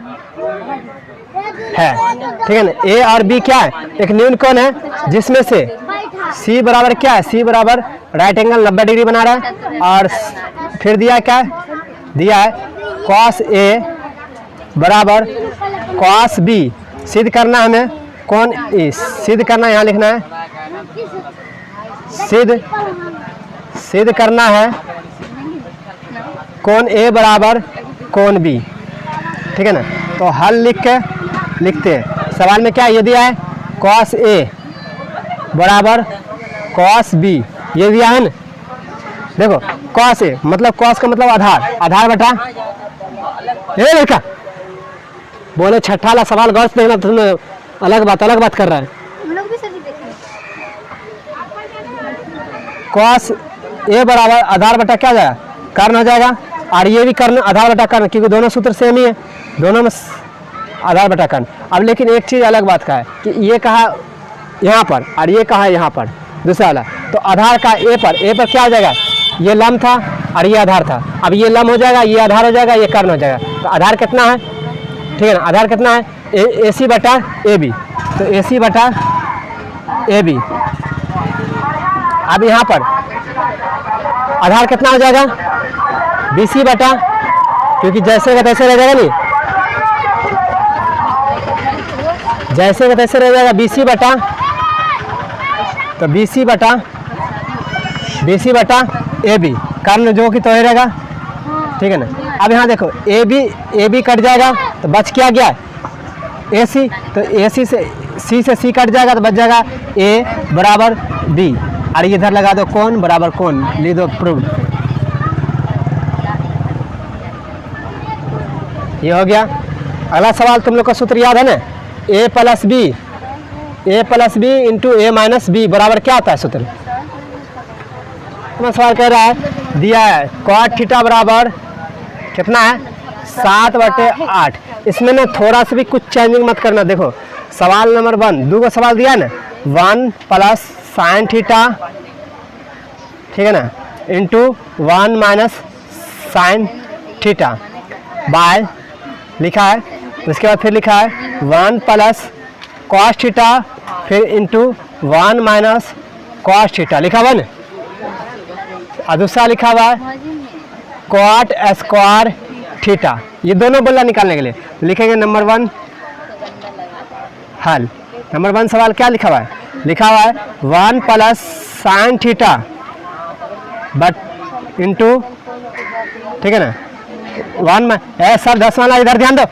है, ठीक है ना। ए और बी क्या है? एक न्यून कोण है, जिसमें से सी बराबर क्या है? सी बराबर राइट एंगल 90 डिग्री बना रहा है। और फिर दिया क्या है? दिया है cos ए बराबर cos बी। सिद्ध करना हमें कौन ए, सिद्ध करना यहाँ लिखना है, सिद्ध करना है कौन ए बराबर कौन बी, ठीक है ना। तो हल लिखते हैं। सवाल में क्या ये दिया है? cos ए बराबर cos बी, ये दिया है ना। देखो cos ए मतलब cos का मतलब आधार बटा ये लड़का बोले छठा वाला सवाल गौर से देखना, तुमने अलग बात कर रहा है। cos ए बराबर आधार बटा क्या जाएगा? कर्ण हो जाएगा। और ये भी कर्ण आधार बटा कर्ण, क्योंकि दोनों सूत्र सेम ही है, दोनों में आधार बटा कर्ण। अब लेकिन एक चीज़ अलग बात का है कि ये कहा यहाँ पर और ये कहा यहाँ पर, दूसरा वाला। तो आधार का ए पर क्या हो जाएगा, ये लम्ब था और ये आधार था। अब ये लम्ब हो जाएगा, ये आधार हो जाएगा, ये कर्ण हो जाएगा। तो आधार कितना है, ठीक है ना, आधार कितना है, ए सी बटा ए बी। तो ए सी बटा ए बी। अब यहाँ पर आधार कितना हो जाएगा, बी सी बटा, क्योंकि जैसे का तैसे रह जाएगा नहीं, जैसे का तैसे रह जाएगा बी सी बटा, तो बी सी बटा ए बी, कर्ण जो कि तो रहेगा, ठीक है ना। अब यहाँ देखो ए बी कट जाएगा तो बच क्या गया ए सी, तो ए सी से सी कट जाएगा तो बच जाएगा ए बराबर बी, और इधर लगा दो कोण बराबर कोण, लिख दो प्रूव। ये हो गया। अगला सवाल तुम लोग का सूत्र याद है ना, ए प्लस बी इंटू ए माइनस बी बराबर क्या होता है सूत्र। तुम्हारा सवाल कह रहा है, दिया है cot थीटा बराबर कितना है 7/8। इसमें ना थोड़ा सा भी कुछ चेंजिंग मत करना। देखो सवाल नंबर 1 दो का सवाल दिया है ना, 1 प्लस साइन थीटा, ठीक है ना, into 1 minus sine theta by लिखा है। उसके बाद फिर लिखा है 1 प्लस कॉस थीटा, फिर इंटू 1 माइनस कॉस थीटा लिखा हुआ ना। और दूसरा लिखा हुआ है कॉट स्क्वायर थीटा। ये दोनों बोला निकालने के लिए लिखेंगे नंबर 1 हल। नंबर 1 सवाल क्या लिखा हुआ है, लिखा हुआ है 1 plus sine theta but into, ठीक है ना, 1 में सर 10 वाला इधर ध्यान दो,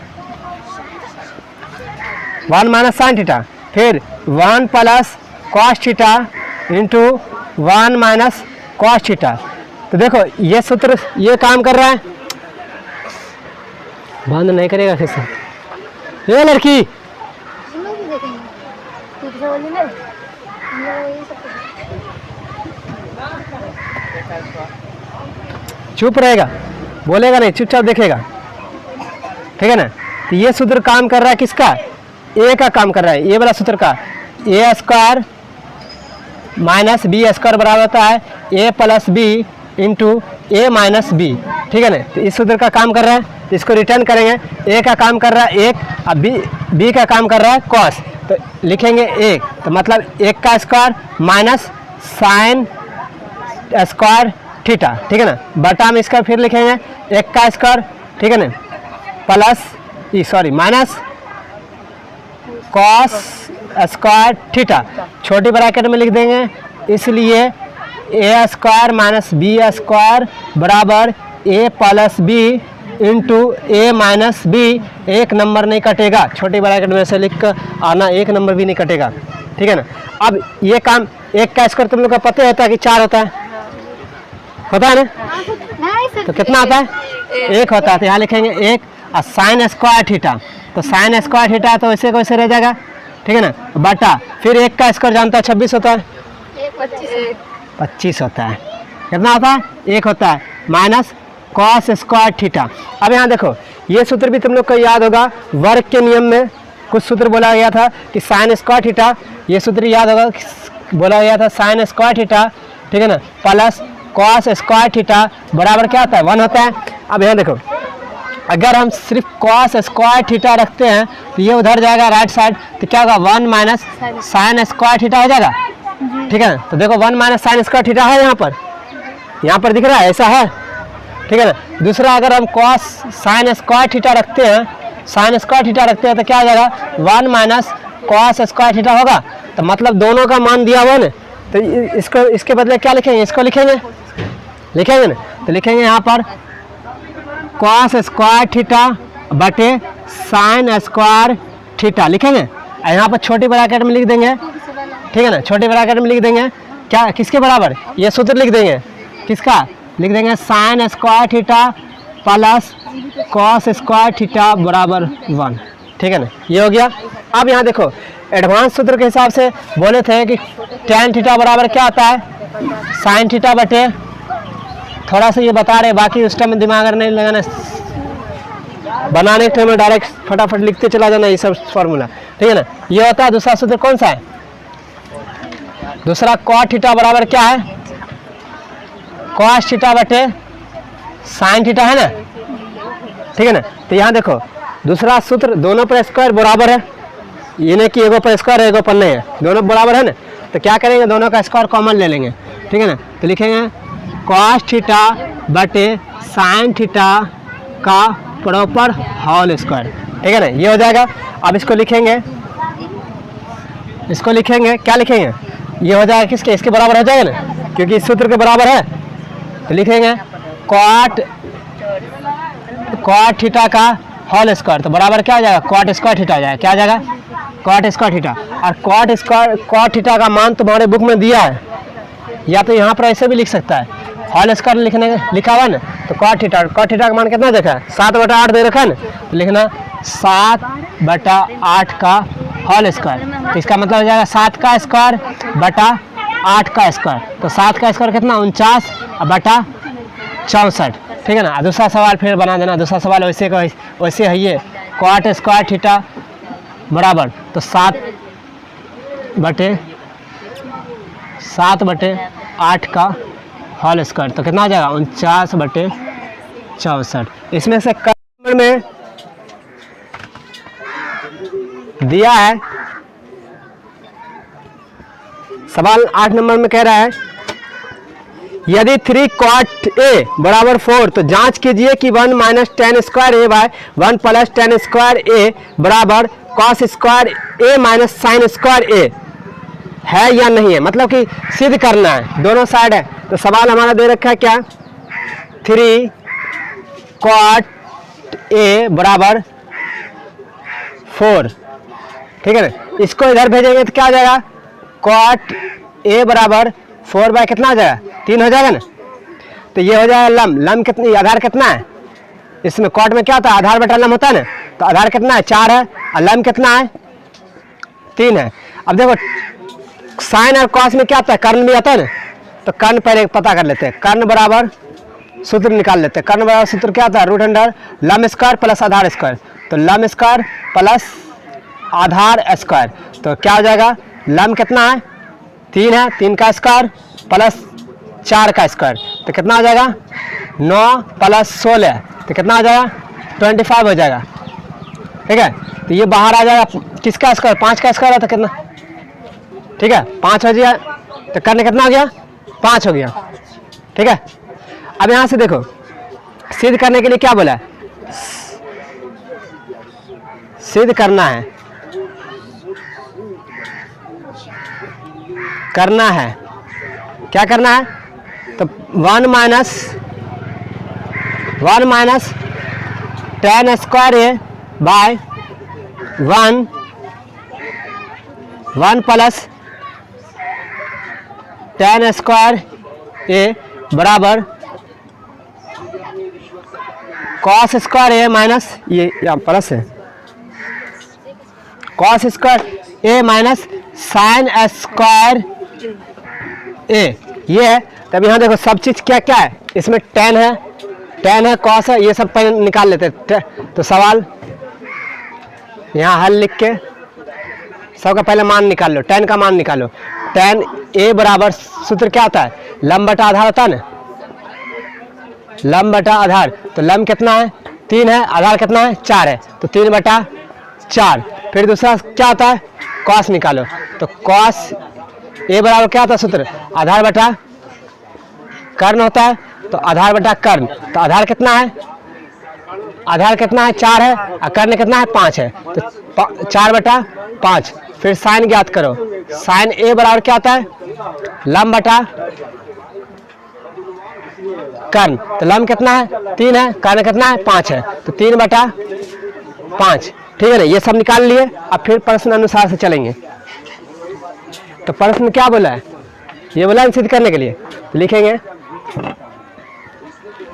1 माइनस साइन थीटा, फिर 1 plus cos theta into 1 minus cos theta. तो देखो ये सूत्र ये काम कर रहा है, बंद नहीं करेगा फिर से ये लड़की। चुप रहेगा, बोलेगा नहीं, चुपचाप देखेगा, ठीक है ना। तो ये सूत्र काम कर रहा है किसका, ए का काम कर रहा है, ये वाला सूत्र का। ए स्क्वायर माइनस बी स्क्वायर बराबर होता है ए प्लस बी इंटू ए माइनस बी, ठीक है ना। तो इस सूत्र का काम कर रहा है, तो इसको रिटर्न करेंगे। ए का काम कर रहा है 1, अब बी का काम कर रहा है कॉस, तो लिखेंगे 1, तो मतलब 1 का square minus sine square theta, ठीक है ना, बटा में इसका फिर लिखेंगे 1 का स्क्वायर, ठीक है ना, plus minus cos square theta, छोटी ब्रैकेट में लिख देंगे, इसलिए ए स्क्वायर माइनस बी स्क्वायर बराबर ए प्लस बी इंटू ए माइनस बी। एक नंबर नहीं कटेगा, छोटी ब्रैकेट में से लिख कर आना, एक नंबर भी नहीं कटेगा, ठीक है ना। अब ये काम 1 का स्क्वायर तुम लोग का पता होता है कि 4 होता है, होता है ना, तो कितना आता है 1 होता है, तो यहाँ लिखेंगे 1। और साइन स्क्वायर थीटा, तो साइन स्क्वायर थीटा तो वैसे वैसे रह जाएगा, ठीक है ना, बटा फिर 1 का स्क्वायर जानता है 26 होता है, 25 होता है, कितना होता है 1 होता है, माइनस कॉस स्क्वायर थीटा। अब यहाँ देखो ये सूत्र भी तुम लोग को याद होगा, वर्ग के नियम में कुछ सूत्र बोला गया था कि साइन स्क्वायर थीटा, ये सूत्र याद होगा, बोला गया था साइन स्क्वायर थीटा, ठीक है ना, प्लस कॉस स्क्वायर थीटा बराबर क्या होता है 1 होता है। अब यहाँ देखो अगर हम सिर्फ कॉस स्क्वायर थीटा रखते हैं तो ये उधर जाएगा राइट साइड, तो क्या होगा 1 माइनस साइन स्क्वायर थीटा हो जाएगा, ठीक है ना। तो देखो 1 माइनस साइन स्क्वायर थीटा है यहाँ पर दिख रहा है, ऐसा है, ठीक है ना। दूसरा अगर हम कॉस साइन स्क्वायर थीटा रखते हैं, तो क्या हो जाएगा 1 माइनस कॉस स्क्वायर थीटा होगा, तो मतलब दोनों का मान दिया हुआ ना, तो इसको इसके बदले क्या लिखेंगे, इसको लिखेंगे ना, तो लिखेंगे यहाँ पर कॉस स्क्वायर थीटा बटे साइन स्क्वायर थीटा लिखेंगे। यहाँ पर छोटी ब्रैकेट में लिख देंगे, ठीक है ना, छोटी ब्रैकेट में लिख देंगे क्या, किसके बराबर, ये सूत्र लिख देंगे, किसका लिख देंगे sine square theta plus cos square theta बराबर 1, ठीक है ना, ये हो गया। अब यहाँ देखो एडवांस सूत्र के हिसाब से बोले थे कि tan थीटा बराबर क्या होता है साइन थीटा बटे, थोड़ा सा ये बता रहे, बाकी उस टाइम में दिमाग नहीं लगाना, बनाने के टाइम में डायरेक्ट फटाफट लिखते चला जाना ये सब फॉर्मूला, ठीक है ना। ये होता है दूसरा सूत्र कौन सा है, दूसरा cot थीटा बराबर क्या है, cos थीटा बटे sin थीटा है ना, ठीक है ना। तो यहाँ देखो दूसरा सूत्र दोनों पर स्क्वायर बराबर है, ये नहीं कि एगो पर स्क्वायर है एगो पर नहीं है, दोनों बराबर है ना। तो क्या करेंगे, दोनों का स्क्वायर कॉमन ले लेंगे, ठीक है ना। तो लिखेंगे cos थीटा बटे sin थीटा का प्रॉपर होल स्क्वायर, ठीक है ना, ये हो जाएगा। अब इसको लिखेंगे, इसको लिखेंगे क्या लिखेंगे, ये हो जाएगा किसके, इसके बराबर हो जाएगा ना, क्योंकि इस सूत्र के बराबर है। तो लिखेंगे cot थीटा का होल स्क्वायर, तो बराबर क्या आ जाएगा, cot स्क्वायर थीटा आ जाएगा, क्या आ जाएगा, cot स्क्वायर थीटा। और cot थीटा का मान तुम्हारे बुक में दिया है, या तो यहाँ पर ऐसे भी लिख सकता है, होल स्क्वायर लिखा हुआ ना, तो cot थीटा का मान कितना देखा है, 7/8 दे रखा है ना, तो लिखना 7/8 का होल स्क्वायर। तो इसका मतलब हो जाएगा 7 का स्क्वायर बटा 8 का स्क्वायर, तो 7 का स्क्वायर कितना 49 बटा 64, ठीक है ना। दूसरा सवाल फिर बना देना, दूसरा सवाल वैसे का वैसे है ये cot स्क्वायर थीटा बराबर, तो 7/8 का होल स्क्वायर, तो कितना आ जाएगा 49/64। इसमें से नंबर में दिया है, सवाल 8 नंबर में कह रहा है यदि 3 cot a बराबर 4 तो जांच कीजिए कि 1 minus tan square a by 1 plus tan square a बराबर cos square a minus sine square a है या नहीं है, मतलब कि सिद्ध करना है, दोनों साइड है। तो सवाल हमारा दे रखा है क्या, 3 cot a बराबर 4, ठीक है ना। इसको इधर भेजेंगे तो क्या आ जाएगा, cot a बराबर 4 बाय कितना आ जाएगा 3 हो जाएगा ना। तो ये हो जाएगा लम कितनी, आधार कितना है, इसमें cot में क्या होता है, आधार बटा लम होता है ना, तो आधार कितना है 4 है और लम कितना है 3 है। अब देखो साइन और cos में क्या आता है, कर्ण भी आता है ना, तो कर्ण पहले पता कर लेते हैं, कर्ण बराबर सूत्र निकाल लेते हैं। कर्ण बराबर सूत्र क्या आता है, √अंडर लम स्क्वायर प्लस आधार स्क्वायर, तो लम स्क्वायर प्लस आधार स्क्वायर, तो क्या हो जाएगा, लम कितना है 3 है, 3 का स्क्वायर प्लस 4 का स्क्वायर, तो कितना आ जाएगा 9 प्लस 16, तो कितना आ जाएगा 25 हो जाएगा, ठीक है। तो ये बाहर आ जाएगा किसका स्क्वायर, 5 का स्क्वायर है तो कितना, ठीक है 5 हो गया, तो कर्ण कितना हो गया 5 हो गया, ठीक है। अब यहाँ से देखो सिद्ध करने के लिए क्या बोला है, सिद्ध करना है, करना है, क्या करना है, तो 1 minus tan square a by 1 plus tan square a बराबर cos स्क्वायर a माइनस ये प्लस है, cos square a minus sine square a ये है। तब यहाँ देखो सब चीज़ क्या क्या है, इसमें tan है cos है, ये सब पहले निकाल लेते हैं। तो सवाल यहाँ हल लिख के सबका पहले मान निकाल लो, tan का मान निकालो, tan a बराबर सूत्र क्या होता है, लंब बटा आधार होता है ना, लंब बटा आधार, तो लंब कितना है 3 है, आधार कितना है 4 है, तो 3/4। फिर दूसरा क्या होता है, cos निकालो, तो cos a बराबर क्या होता है सूत्र, आधार बटा कर्ण होता है, तो आधार बटा कर्ण, तो आधार कितना है 4 है और कर्ण कितना है 5 है, तो 4/5। फिर साइन ज्ञात करो, साइन a बराबर क्या होता है, लंब बटा कर्ण, तो लंब कितना है 3 है, कर्ण कितना है 5 है, तो 3/5, ठीक है ना। ये सब निकाल लिए। अब फिर प्रश्न अनुसार से चलेंगे। तो प्रश्न क्या बोला है, ये बोला सिद्ध करने के लिए, तो लिखेंगे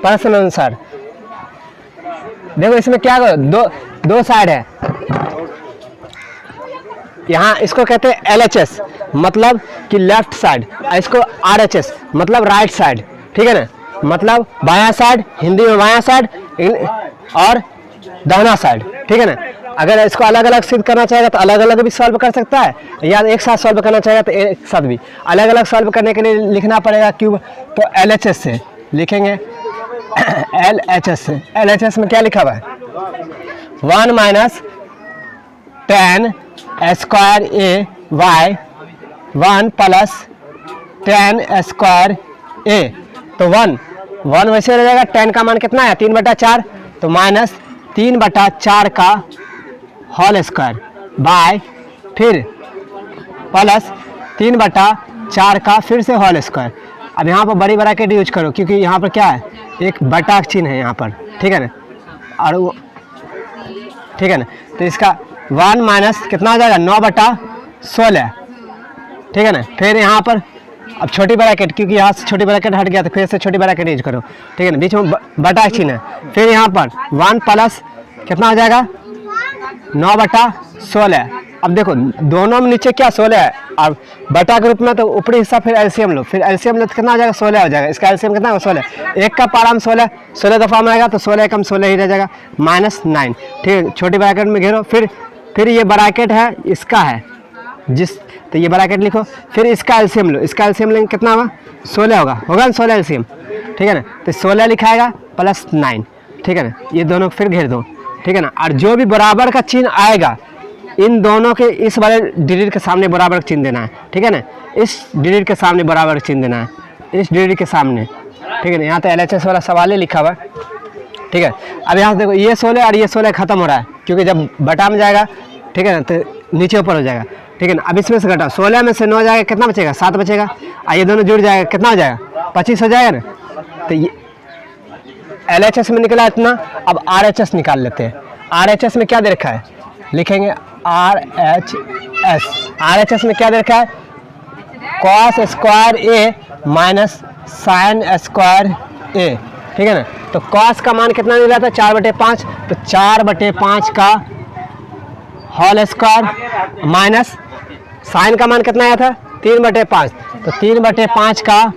प्रश्न अनुसार। देखो इसमें क्या दो साइड है, यहाँ इसको कहते हैं LHS मतलब कि लेफ्ट साइड, इसको RHS मतलब राइट साइड, ठीक है ना, मतलब बायां साइड, हिंदी में बायां साइड और दाहिना साइड, ठीक है ना। अगर इसको अलग अलग सिद्ध करना चाहेगा तो अलग अलग भी सॉल्व कर सकता है, या एक साथ सॉल्व करना चाहेगा तो एक साथ भी। अलग अलग सॉल्व करने के लिए लिखना पड़ेगा क्यूब, तो LHS से लिखेंगे LHS से। LHS में क्या लिखा हुआ है 1 माइनस tan स्क्वायर ए वाई 1 प्लस tan स्क्वायर ए। तो 1 वैसे रह जाएगा, tan का मान कितना है 3/4, तो माइनस 3/4 का होल स्क्वायर बाय फिर प्लस 3/4 का फिर से होल स्क्वायर। अब यहाँ पर बड़ी ब्रैकेट यूज करो क्योंकि यहाँ पर क्या है एक बटा चिन्ह है यहाँ पर, ठीक है ना। और वो ठीक है ना, तो इसका 1 माइनस कितना हो जाएगा 9/16, ठीक है ना। फिर यहाँ पर अब छोटी ब्रैकेट, क्योंकि यहाँ से छोटी ब्रैकेट हट गया तो फिर से छोटी ब्रैकेट यूज करो, ठीक है ना। बीच में बटा चिन्ह है, फिर यहाँ पर 1 प्लस कितना हो जाएगा 9/16। अब देखो दोनों में नीचे क्या 16 है, और बटा के रूप में तो ऊपरी हिस्सा फिर एलसीएम लो, फिर एलसीएम लो तो कितना हो जाएगा 16 हो जाएगा। इसका एलसीएम कितना होगा 16, एक का पारा में 16 दफा में आएगा तो 16 कम 16 ही रह जाएगा -9, ठीक है। छोटी ब्रैकेट में घेरो, फिर ये ब्रैकेट है इसका है जिस, तो ये ब्रैकेट लिखो, फिर इसका एलसीएम लो, इसका एलसीएम लेंगे कितना होगा 16 होगा ना 16 एलसीएम, ठीक है ना। तो 16 लिखाएगा +9, ठीक है ना। ये दोनों फिर घेर दो, ठीक है ना। और जो भी बराबर का चिन्ह आएगा इन दोनों के इस वाले डिजिट के सामने बराबर का चिन्ह देना है, ठीक है ना। इस डिजिट के सामने बराबर का चिन्ह देना है, इस डिजिट के सामने, ठीक है ना। यहाँ तो LHS वाला सवाल ही लिखा हुआ है, ठीक है। अब यहाँ से देखो ये 16 और ये 16 खत्म हो रहा है, क्योंकि जब बटा में जाएगा, ठीक है ना, तो नीचे ऊपर हो जाएगा, ठीक है ना। अब इसमें से घटाओ, 16 में से 9 जाएगा कितना बचेगा 7 बचेगा, और ये दोनों जुड़ जाएगा कितना हो जाएगा 25 हो जाएगा ना। तो ये LHS में निकला इतना, अब RHS निकाल लेते हैं। RHS में क्या दे रखा है लिखेंगे RHS। RHS में क्या दे रखा है cos square A minus sine square ए, ठीक है ना। तो cos का मान कितना मिला था 4/5, तो 4/5 का होल स्क्वायर माइनस साइन का मान कितना आया था 3/5, तो 3/5 का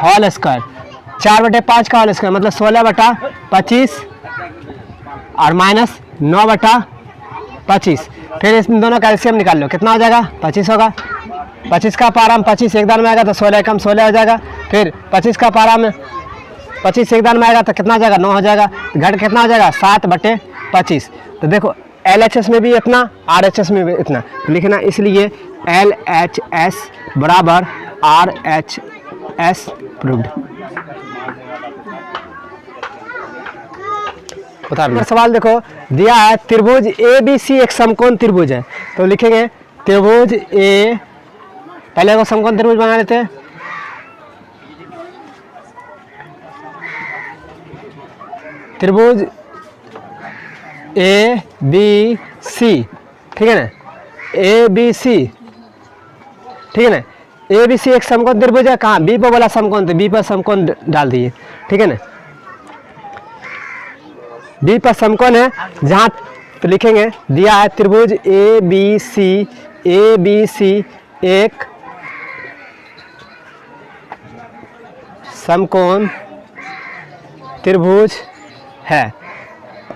होल स्क्वायर, 4/5 का होल स्क्वायर मतलब 16/25 और माइनस 9/25। फिर इस दोनों का एलसीएम निकाल लो, कितना हो जाएगा 25 होगा। 25 का पारा में 25 एक दान में आएगा तो 16 कम 16 हो जाएगा। फिर 25 का पारा में 25 एक दान में आएगा तो कितना हो जाएगा 9 हो जाएगा। घट कितना हो जाएगा 7/25। तो देखो LHS में भी इतना, RHS में भी इतना लिखना, इसलिए LHS बराबर RHS प्रूव्ड। सवाल देखो दिया है त्रिभुज ABC एक समकोण त्रिभुज है, तो लिखेंगे त्रिभुज A, पहले वो समकोण त्रिभुज बना लेते हैं। त्रिभुज ABC, ठीक है ना, ABC, ठीक है ना। ABC एक समकोण त्रिभुज है, कहाँ B पर बोला समकोण, तो B पर समकोण डाल दिए, ठीक है ना। B पर समकोण है जहाँ, तो लिखेंगे दिया है त्रिभुज ABC एक समकोण त्रिभुज है,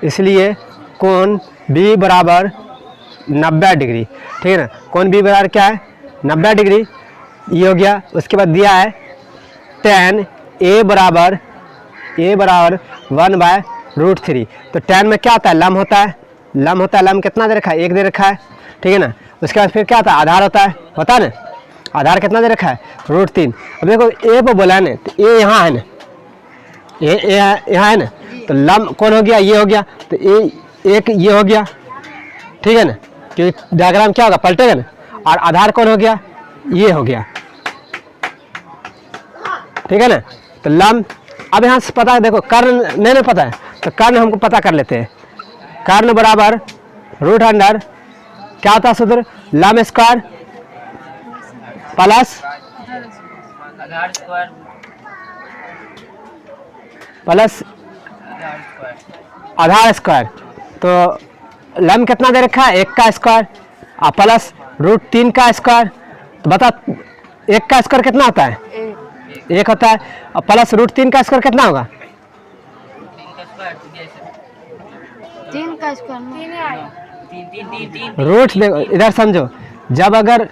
इसलिए कोण B बराबर 90 डिग्री, ठीक है ना। कोण B बराबर क्या है 90 डिग्री, ये हो गया। उसके बाद दिया है tan A बराबर 1/√3, तो tan में क्या होता है लम होता है, लम होता है, लम कितना दे रखा है 1 दे रखा है, ठीक है ना। उसके बाद फिर क्या होता है आधार होता है ना, आधार कितना दे रखा है √3। अब देखो A पर बोला है ना, तो A यहाँ है ना, A यहाँ है ना, तो लम कौन हो गया ये हो गया, तो A एक ये हो गया, ठीक है ना, क्योंकि डायग्राम क्या होगा पलटेगा ना। और आधार कौन हो गया ये हो गया, ठीक है ना। तो लम, अब यहाँ से पता है, देखो कर्ण नहीं पता है तो कर्ण हमको पता कर लेते हैं। कर्ण बराबर √अंडर क्या होता है सूत्र लम स्क्वायर प्लस आधार स्क्वायर, तो लम कितना दे रखा है 1 का स्क्वायर और प्लस √3 का स्क्वायर। तो बता 1 का स्क्वायर कितना होता है 1 होता है, और प्लस √3 का स्क्वायर कितना होगा का स्क्वायर रूट देखो इधर समझो, जब अगर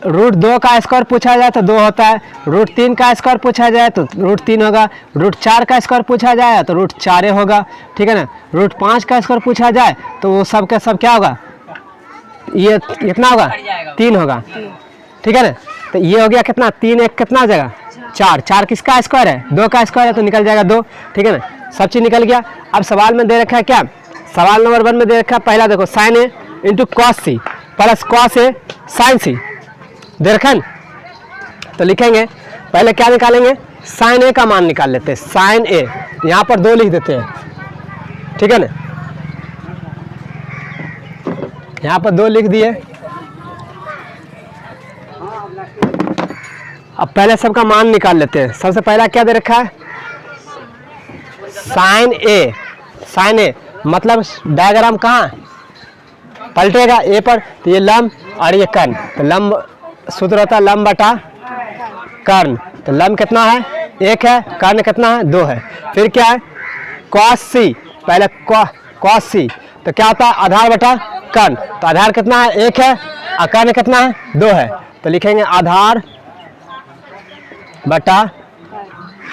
रूट 2 का स्क्वायर पूछा जाए तो 2 होता है, रूट 3 का स्क्वायर पूछा जाए तो रूट 3 होगा, रूट 4 का स्क्वायर पूछा जाए तो रूट 4 होगा, ठीक है ना। रूट 5 का स्क्वायर पूछा जाए तो वो सब का सब क्या होगा, ये कितना होगा 3 होगा, ठीक है ना। तो ये हो गया कितना, 3 1 कितना हो जाएगा 4, 4 किसका स्क्वायर है 2 का स्क्वायर है तो निकल जाएगा 2, ठीक है ना। सब चीज़ निकल गया। अब सवाल में दे रखा है क्या, सवाल नंबर 1 में दे रखा है, पहला देखो sine A into cos C plus cos A sine C दे रखा है। तो लिखेंगे पहले क्या निकालेंगे, साइन ए का मान निकाल लेते हैं, साइन ए यहाँ पर 2 लिख देते हैं, ठीक है ना। यहाँ पर 2 लिख दिए। अब पहले सबका मान निकाल लेते हैं। सबसे पहला क्या दे रखा है, साइन ए, साइन ए मतलब डायग्राम कहाँ पलटेगा ए पर, तो ये लंब और ये कर्ण, तो लंब सूत्र होता है लंब बटा कर्ण, तो लंब कितना है 1 है, कर्ण कितना है 2 है। फिर क्या है कॉस सी, पहले कॉस सी तो क्या होता है आधार बटा कर्ण, तो आधार कितना है 1 है और कर्ण कितना है 2 है, तो लिखेंगे आधार बटा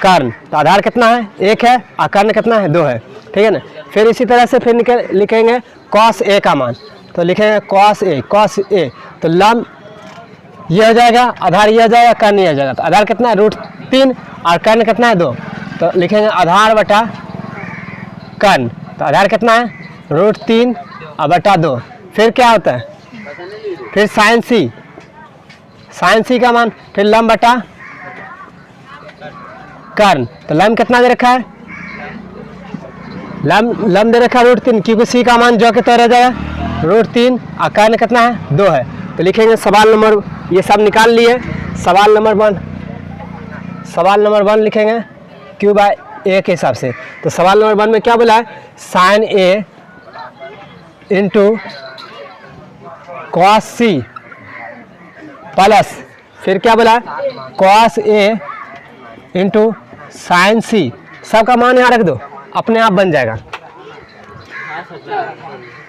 कर्ण, तो आधार कितना है 1 है और कर्ण कितना है 2 है, ठीक है ना। फिर इसी तरह से फिर लिखेंगे कॉस ए का मान, तो लिखेंगे कॉस ए तो लंब ये हो जाएगा, आधार ये हो जाएगा, कर्ण ये हो जाएगा, तो आधार कितना है रूट 3 और कर्ण कितना है 2, तो लिखेंगे आधार बटा कर्ण, तो आधार कितना है रूट 3 और बटा 2। फिर क्या होता है, फिर साइन सी का मान, फिर लंब बटा कर्ण, तो लंब कितना दे रखा है, लंब दे रखा है रूट 3, क्योंकि सी का मान जो के तो रह जाएगा रूट 3 और कर्ण कितना है 2 है, तो लिखेंगे सवाल नंबर, ये सब निकाल लिए, सवाल नंबर 1 लिखेंगे क्यू बाय ए के हिसाब से। तो सवाल नंबर 1 में क्या बोला है, sign A into cos C plus फिर क्या बोला है कॉस ए इंटू साइन सी, सबका मान यहाँ रख दो अपने आप बन जाएगा।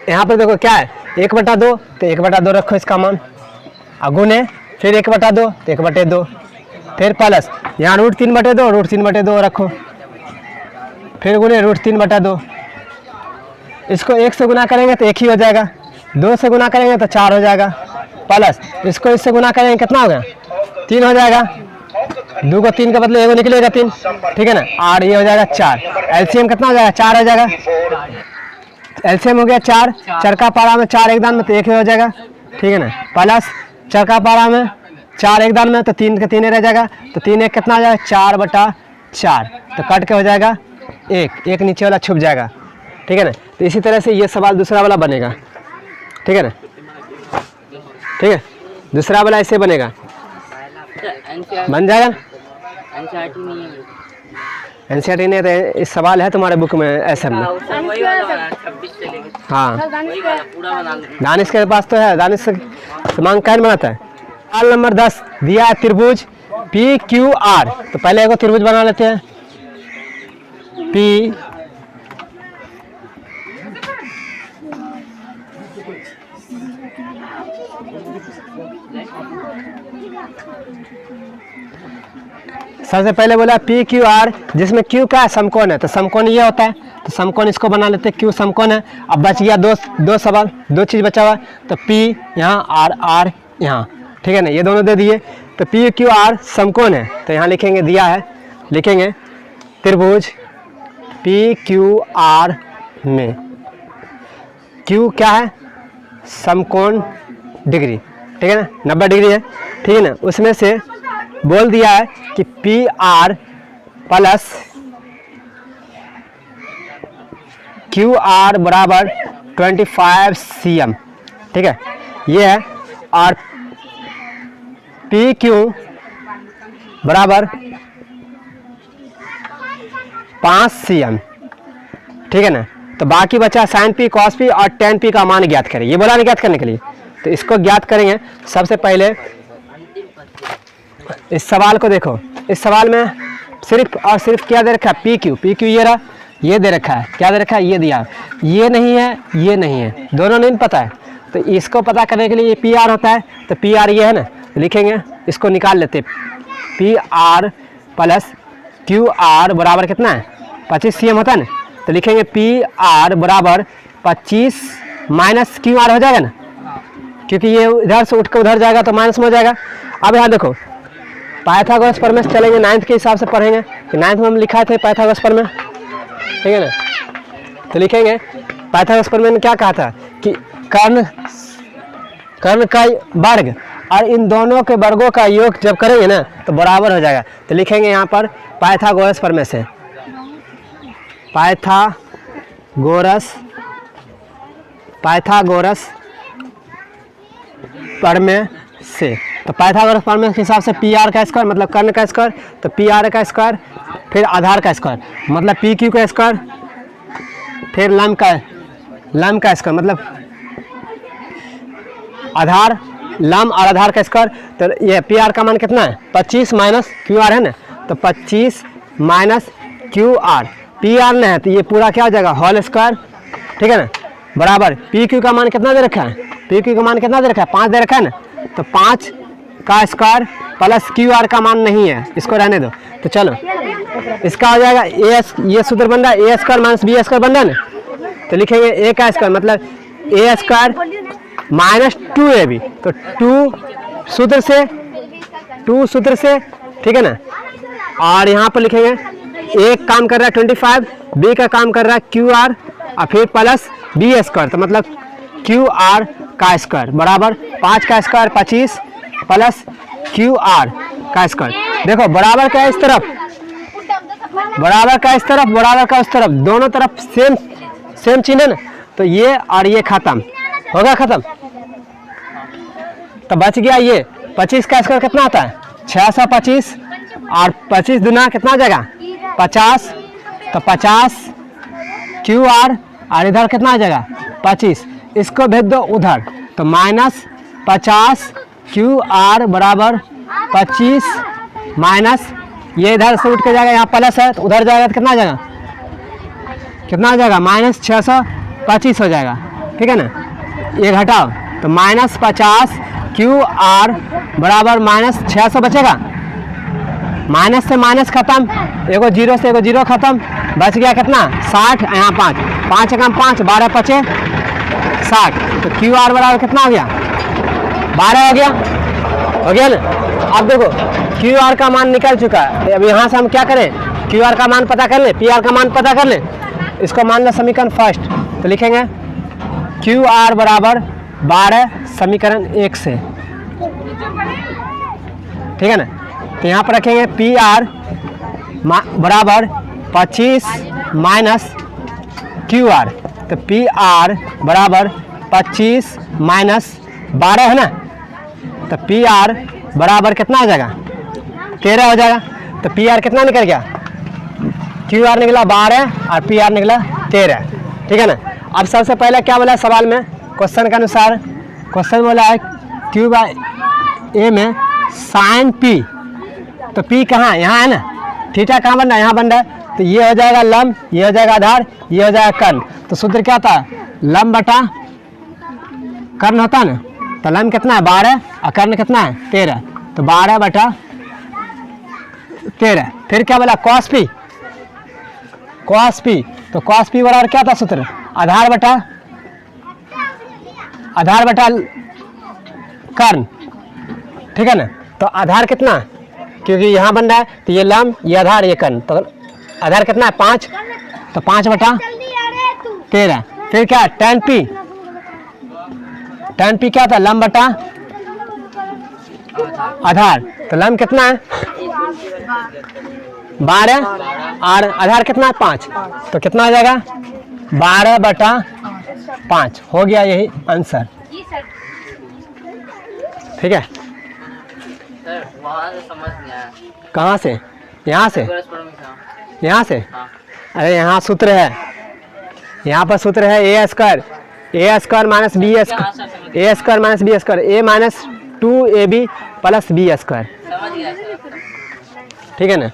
यहाँ पर देखो क्या है 1/2, तो 1/2 रखो इसका मान, गुणे फिर 1/2 तो 1/2, फिर प्लस यहाँ रूट 3/2 रखो, फिर गुणे रूट 3/2, इसको 1 से गुना करेंगे तो 1 ही हो जाएगा, 2 से गुना करेंगे तो 4 हो जाएगा, प्लस इसको इससे गुना करेंगे कितना होगा 3 हो जाएगा, 2 को 3 के बदले 1 निकलेगा 3, ठीक है ना, और ये हो जाएगा 4, एलसीएम कितना हो जाएगा 4 हो जाएगा, एलसीएम हो गया 4, चरका पारा में 4 एक दान में तो 1 हो जाएगा, ठीक है ना, प्लस चरका पारा में 4 एक दान में तो 3 के 3 रह जाएगा, तो 3 1 कितना हो जाएगा 4/4, तो कट के हो जाएगा 1 नीचे वाला छुप जाएगा, ठीक है ना। तो इसी तरह से ये सवाल दूसरा वाला बनेगा, ठीक है ना, ठीक है, दूसरा वाला ऐसे बनेगा, बन जाएगा ना। एनसीईआरटी नहीं है तो इस सवाल है तुम्हारे बुक में ऐसे में, हाँ दानिश के पास तो है, दानिश से मांग कैन बनाता है। सवाल नंबर 10 दिया है त्रिभुज पी क्यू आर, तो पहले एक त्रिभुज बना लेते हैं, पी सबसे पहले बोला पी क्यू आर, जिसमें क्यू का समकोण है, तो समकोण ये होता है, तो समकोण इसको बना लेते हैं, क्यू समकोण है। अब बच गया दो सवाल, 2 चीज़ बचा हुआ, तो पी यहाँ आर यहाँ, ठीक है ना, ये दोनों दे दिए, तो पी क्यू आर समकोण है, तो यहाँ लिखेंगे दिया है, लिखेंगे त्रिभुज पी क्यू आर में क्यू क्या है समकोण डिग्री, ठीक है ना 90 डिग्री है, ठीक है ना, उसमें से बोल दिया है कि P R plus Q R बराबर 25 cm, ठीक है, ये है, और पी क्यू बराबर 5 cm, ठीक है ना। तो बाकी बचा साइन पी कॉस पी और टेन पी का मान ज्ञात करें, ये बोला ना ज्ञात करने के लिए, तो इसको ज्ञात करेंगे। सबसे पहले इस सवाल को देखो, इस सवाल में सिर्फ और सिर्फ क्या दे रखा है पी क्यू ये रहा, ये दे रखा है, क्या दे रखा है, ये दिया, ये नहीं है, ये नहीं है, दोनों नहीं पता है। तो इसको पता करने के लिए ये पी आर होता है, तो पी आर ये है ना, तो लिखेंगे, इसको निकाल लेते, P R plus Q R बराबर कितना है 25 CM होता है ना, तो लिखेंगे पी आर बराबर 25 माइनस क्यू आर हो जाएगा ना, क्योंकि ये इधर से उठ कर उधर जाएगा तो माइनस में हो जाएगा। अब यहाँ देखो पाइथागोरस प्रमेय से चलेंगे, 9th के हिसाब से पढ़ेंगे कि 9th में हम लिखा थे पाइथागोरस प्रमेय, ठीक है ना। तो लिखेंगे पाइथागोरस प्रमेय ने क्या कहा था कि कर्ण का वर्ग और इन दोनों के वर्गों का योग जब करेंगे ना तो बराबर हो जाएगा। तो लिखेंगे यहाँ पर पाइथागोरस प्रमेय से, पाइथागोरस प्रमेय से, तो पाइथागोरस प्रमेय के हिसाब से पी आर का स्क्वायर मतलब कर्ण का स्क्वायर, तो पी आर का स्क्वायर फिर आधार का स्क्वायर मतलब पी क्यू का स्क्वायर, फिर लंब का स्क्वायर मतलब आधार लंब और आधार का स्क्वायर। तो ये पी आर का मान कितना है 25 माइनस क्यू आर है ना, तो 25 minus Q R, P R नहीं है तो ये पूरा क्या हो जाएगा होल स्क्वायर, ठीक है ना, बराबर पी क्यू का मान कितना दे रखा है, पी क्यू का मान कितना दे रखा है 5 दे रखा है ना, तो 5 का स्क्वायर प्लस क्यू आर का मान नहीं है, इसको रहने दो। तो चलो इसका हो जाएगा ए एस, ये सूत्र बन रहा है A square minus B square बन रहा है ना, तो लिखेंगे ए का स्क्वायर मतलब ए स्क्वायर माइनस 2ab, तो 2 सूत्र से ठीक है ना, और यहाँ पर लिखेंगे एक काम कर रहा है 25, बी का काम कर रहा है क्यू आर और फिर प्लस बी स्क्वायर, तो मतलब क्यू आर का स्क्वायर बराबर 5 का स्क्वायर 25 प्लस क्यू आर का स्क्वायर। देखो बराबर का इस तरफ, बराबर का इस तरफ, बराबर का उस तरफ, दोनों तरफ सेम चिन्ह है ना, तो ये और ये खत्म हो गया, खत्म। तो बच गया ये 25 का स्क्वायर कितना आता है 625 और 25 दुना कितना आ जाएगा 50, तो 50 क्यू आर और इधर कितना आ जाएगा 25, इसको भेज दो उधर, तो माइनस 50 क्यू आर बराबर 25 माइनस ये इधर से उठ के जाएगा, यहाँ प्लस है तो उधर जाएगा तो कितना आ जाएगा, कितना आ जाएगा माइनस 625 हो जाएगा, ठीक है ना, ये घटाओ तो माइनस 50 क्यू आर बराबर माइनस 600 बचेगा, माइनस से माइनस खत्म, एगो जीरो से एगो जीरो खत्म, बच गया कितना 60, यहाँ 5 5 एकम 5 12 पचे 60, तो क्यू आर बराबर कितना हो गया 12 हो गया ना। अब देखो क्यू आर का मान निकल चुका है, अब यहाँ से हम क्या करें क्यू आर का मान पता कर ले, पी आर का मान पता कर ले, इसको मान लो समीकरण फर्स्ट, तो लिखेंगे क्यू आर बराबर 12 समीकरण 1 से, ठीक है ना। तो यहाँ पर रखेंगे पी आर बराबर 25 माइनस क्यू आर, तो पी आर बराबर 25 माइनस 12 है ना, तो पी आर बराबर कितना आ जाएगा 13 हो जाएगा, तो पी आर कितना निकल गया क्यू आर निकला 12 और पी आर निकला 13, ठीक है ना। अब सबसे पहले क्या बोला सवाल में, क्वेश्चन के अनुसार क्वेश्चन बोला है क्यू बाई ए में साइन पी, तो पी कहाँ यहाँ है ना, थीटा कहाँ बन रहा है यहाँ बन रहा है, तो ये हो जाएगा लंब, ये हो जाएगा आधार, ये हो जाएगा कर्ण, तो सूत्र क्या था लंब बटा कर्ण होता है ना, तो लंब कितना है 12 और कर्ण कितना है 13, तो 12 बटा 13, फिर क्या बोला कॉस पी, तो कॉस पी बराबर क्या था सूत्र आधार बटा कर्ण, ठीक है ना। तो आधार कितना, क्योंकि यहाँ बन रहा है तो ये लंब ये आधार ये कर्ण, तो आधार कितना है 5, तो 5 बटा 13, फिर क्या tan पी क्या था लंब बटा आधार, तो लंब कितना है 12 और आधार कितना है 5, तो कितना आ जाएगा 12 बटा 5 हो गया, यही आंसर, ठीक है। कहाँ से यहाँ से अरे यहाँ सूत्र है, यहाँ पर सूत्र है A square minus B square A minus 2ab plus B square, ठीक है ना।